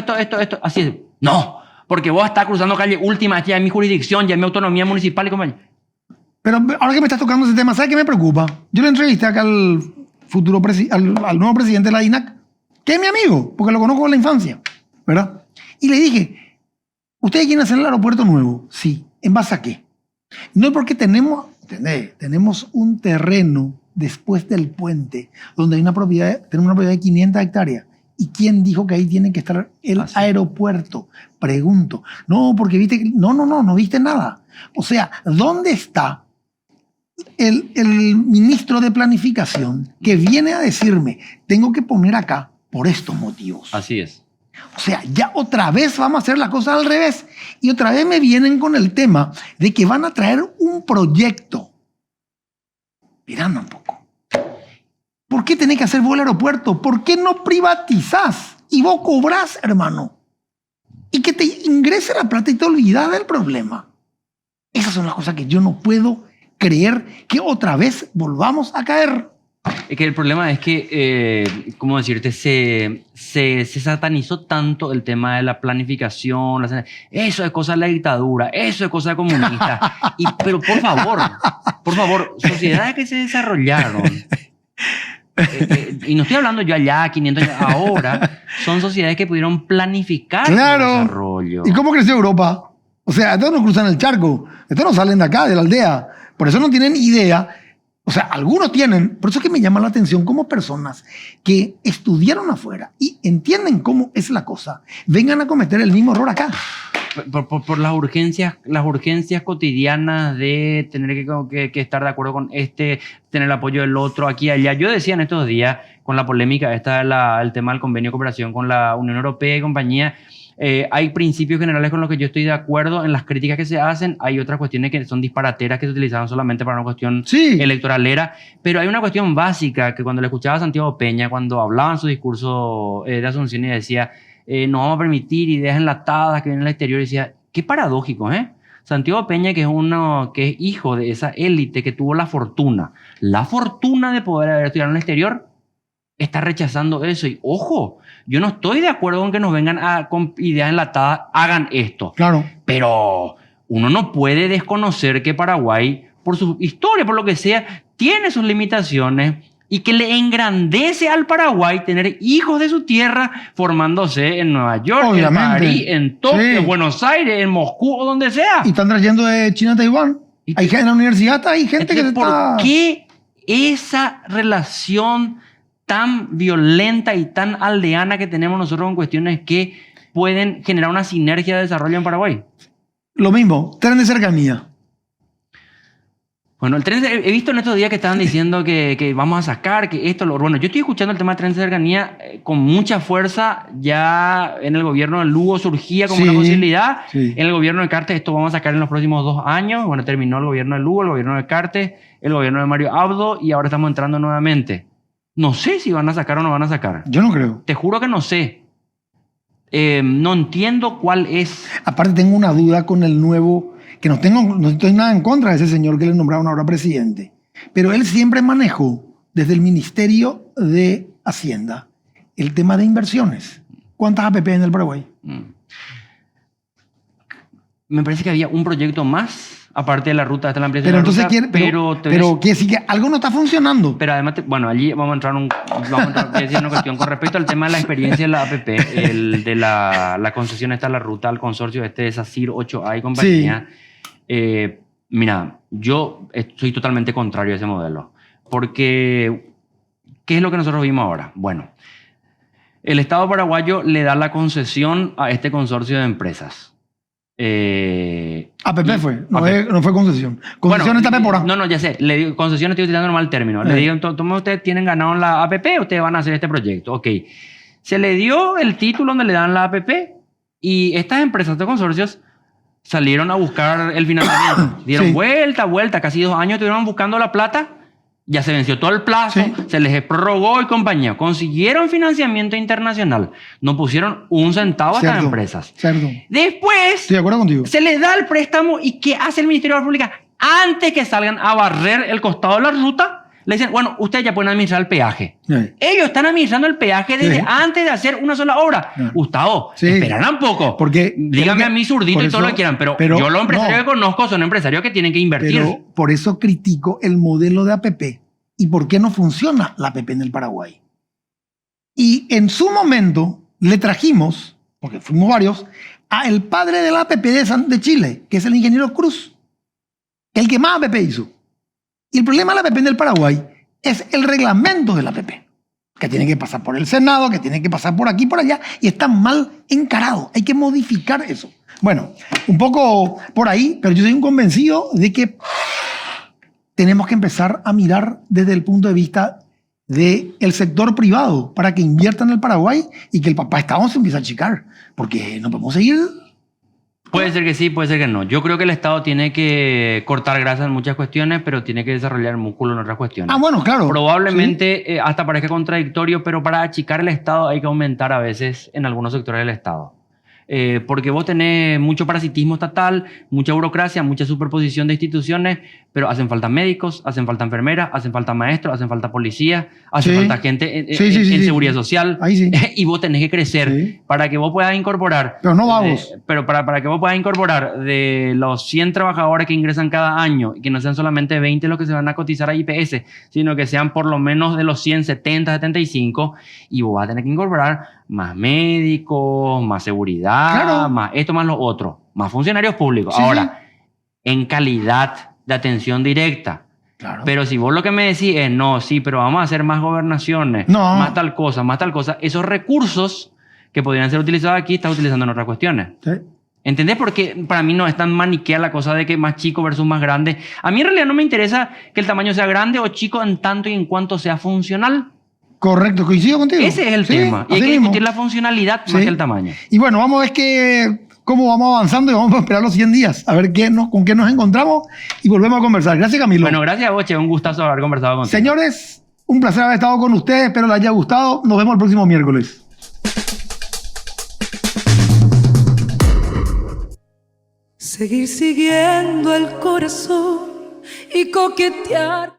así es. No, porque vos estás cruzando calle última, ya es mi jurisdicción, ya es mi autonomía municipal y compañía. Pero ahora que me estás tocando ese tema, ¿sabes qué me preocupa? Yo le entrevisté acá al nuevo presidente de la INAC, que es mi amigo, porque lo conozco de la infancia, ¿verdad? Y le dije, ¿ustedes quieren hacer el aeropuerto nuevo? Sí. ¿En base a qué? No es porque tenemos un terreno después del puente, donde hay tenemos una propiedad de 500 hectáreas. ¿Y quién dijo que ahí tiene que estar el aeropuerto? Pregunto. No, porque viste... No viste nada. O sea, ¿dónde está el ministro de Planificación que viene a decirme, tengo que poner acá por estos motivos? Así es. O sea, ya otra vez vamos a hacer las cosas al revés. Y otra vez me vienen con el tema de que van a traer un proyecto. Mirando un poco. ¿Por qué tenés que hacer vos el aeropuerto? ¿Por qué no privatizás y vos cobrás, hermano? Y que te ingrese la plata y te olvidás del problema. Esas son las cosas que yo no puedo creer que otra vez volvamos a caer. Es que el problema es que, ¿cómo decirte? Se satanizó tanto el tema de la planificación. Eso es cosa de la dictadura, eso es cosa de comunista. Pero por favor, sociedades que se desarrollaron... y no estoy hablando yo allá, 500 años, ahora, son sociedades que pudieron planificar el desarrollo. ¿Y cómo creció Europa? O sea, estos no cruzan el charco, estos no salen de acá, de la aldea. Por eso no tienen idea. O sea, algunos tienen. Por eso es que me llama la atención cómo personas que estudiaron afuera y entienden cómo es la cosa, vengan a cometer el mismo error acá. Por las urgencias cotidianas de tener que estar de acuerdo con tener el apoyo del otro, aquí y allá. Yo decía en estos días, con la polémica el tema del convenio de cooperación con la Unión Europea y compañía, hay principios generales con los que yo estoy de acuerdo en las críticas que se hacen. Hay otras cuestiones que son disparateras que se utilizaban solamente para una cuestión electoralera. Pero hay una cuestión básica que cuando le escuchaba a Santiago Peña, cuando hablaba en su discurso de Asunción y decía... no vamos a permitir ideas enlatadas que vienen del exterior. Y decía, qué paradójico, ¿eh? Santiago Peña, que es hijo de esa élite que tuvo la fortuna de poder haber estudiado en el exterior, está rechazando eso. Y ojo, yo no estoy de acuerdo con que nos vengan con ideas enlatadas, hagan esto. Claro. Pero uno no puede desconocer que Paraguay, por su historia, por lo que sea, tiene sus limitaciones. Y que le engrandece al Paraguay tener hijos de su tierra formándose en Nueva York, obviamente, en París, en Tokio, en Buenos Aires, en Moscú o donde sea. Y están trayendo de China a Taiwán. En la universidad hay gente que está... ¿Por qué esa relación tan violenta y tan aldeana que tenemos nosotros con cuestiones que pueden generar una sinergia de desarrollo en Paraguay? Lo mismo, tren de cercanía. Bueno, el tren he visto en estos días que estaban diciendo que vamos a sacar, que esto... Bueno, yo estoy escuchando el tema del tren de cercanía con mucha fuerza. Ya en el gobierno de Lugo surgía como una posibilidad. Sí. En el gobierno de Cartes esto vamos a sacar en los próximos 2 años. Bueno, terminó el gobierno de Lugo, el gobierno de Cartes, el gobierno de Mario Abdo y ahora estamos entrando nuevamente. No sé si van a sacar o no van a sacar. Yo no creo. Te juro que no sé. No entiendo cuál es. Aparte tengo una duda con el nuevo... que no estoy nada en contra de ese señor que le nombraron ahora presidente, pero él siempre manejó desde el Ministerio de Hacienda el tema de inversiones. ¿Cuántas APP en el Paraguay? me parece que había un proyecto más, aparte de la ruta, esta es la ampliación Pero de la entonces, ruta, pero quiere decir que algo no está funcionando. pero además, bueno, allí vamos a entrar quiero decir una cuestión con respecto al tema de la experiencia de la APP, de la concesión esta, la ruta al consorcio este de SACIR 8A y compañía. Mira, yo estoy totalmente contrario a ese modelo, porque ¿qué es lo que nosotros vimos ahora? Bueno, el Estado paraguayo le da la concesión a este consorcio de empresas. APP fue, no, APP. no fue concesión. Concesión está temporal. No, ya sé. Le digo, concesión estoy utilizando normal término. Le digo, ¿cómo ustedes tienen ganado en la APP? Ustedes van a hacer este proyecto. Ok. Se le dio el título donde le dan la APP y estas empresas de consorcios salieron a buscar el financiamiento. Dieron vuelta, casi 2 años estuvieron buscando la plata. Ya se venció todo el plazo, se les prorrogó y compañía. Consiguieron financiamiento internacional. No pusieron un centavo a estas empresas. Cierto. Después, Estoy de acuerdo contigo. se les da el préstamo y ¿qué hace el Ministerio de la República? Antes que salgan a barrer el costado de la ruta, le dicen, bueno, ustedes ya pueden administrar el peaje. Ellos están administrando el peaje desde antes de hacer una sola obra. Gustavo, esperarán un poco. Porque, díganme a mí zurdito y todo lo que quieran, pero yo los empresarios que conozco son empresarios que tienen que invertir. Pero por eso critico el modelo de APP y por qué no funciona la APP en el Paraguay. Y en su momento le trajimos, porque fuimos varios, a el padre de la APP de Chile, que es el ingeniero Cruz, el que más APP hizo. Y el problema de la APP en el Paraguay es el reglamento de la APP, que tiene que pasar por el Senado, que tiene que pasar por aquí y por allá, y está mal encarado. Hay que modificar eso. Bueno, un poco por ahí, pero yo soy un convencido de que tenemos que empezar a mirar desde el punto de vista del sector privado para que invierta en el Paraguay y que el papá Estado se empiece a achicar, porque no podemos seguir. Puede ser que sí, puede ser que no. Yo creo que el Estado tiene que cortar grasa en muchas cuestiones, pero tiene que desarrollar músculo en otras cuestiones. Ah, bueno, claro. Probablemente hasta parezca contradictorio, pero para achicar el Estado hay que aumentar a veces en algunos sectores del Estado. Porque vos tenés mucho parasitismo estatal, mucha burocracia, mucha superposición de instituciones, pero hacen falta médicos, hacen falta enfermeras, hacen falta maestros, hacen falta policías, hace falta gente en seguridad social. Y vos tenés que crecer para que vos puedas incorporar. Pero no vagos. Pero para que vos puedas incorporar de los 100 trabajadores que ingresan cada año, y que no sean solamente 20 los que se van a cotizar a IPS, sino que sean por lo menos de los 100, 70, 75, y vos vas a tener que incorporar más médicos, más seguridad, más esto, más lo otro, más funcionarios públicos. Ahora, en calidad de atención directa. Pero si vos lo que me decís es, no, sí, pero vamos a hacer más gobernaciones, más tal cosa, esos recursos que podrían ser utilizados aquí, estás utilizando en otras cuestiones. ¿Entendés? Porque para mí no es tan maniquea la cosa de que más chico versus más grande. A mí en realidad no me interesa que el tamaño sea grande o chico en tanto y en cuanto sea funcional. Correcto, coincido contigo. Ese es el tema. Y hay que discutir la funcionalidad más que el tamaño. Y bueno, vamos a ver cómo vamos avanzando y vamos a esperar los 100 días. A ver con qué nos encontramos y volvemos a conversar. Gracias, Camilo. Bueno, gracias a vos, che. Un gustazo haber conversado contigo. Señores, un placer haber estado con ustedes. Espero les haya gustado. Nos vemos el próximo miércoles. Seguir siguiendo el corazón y coquetear.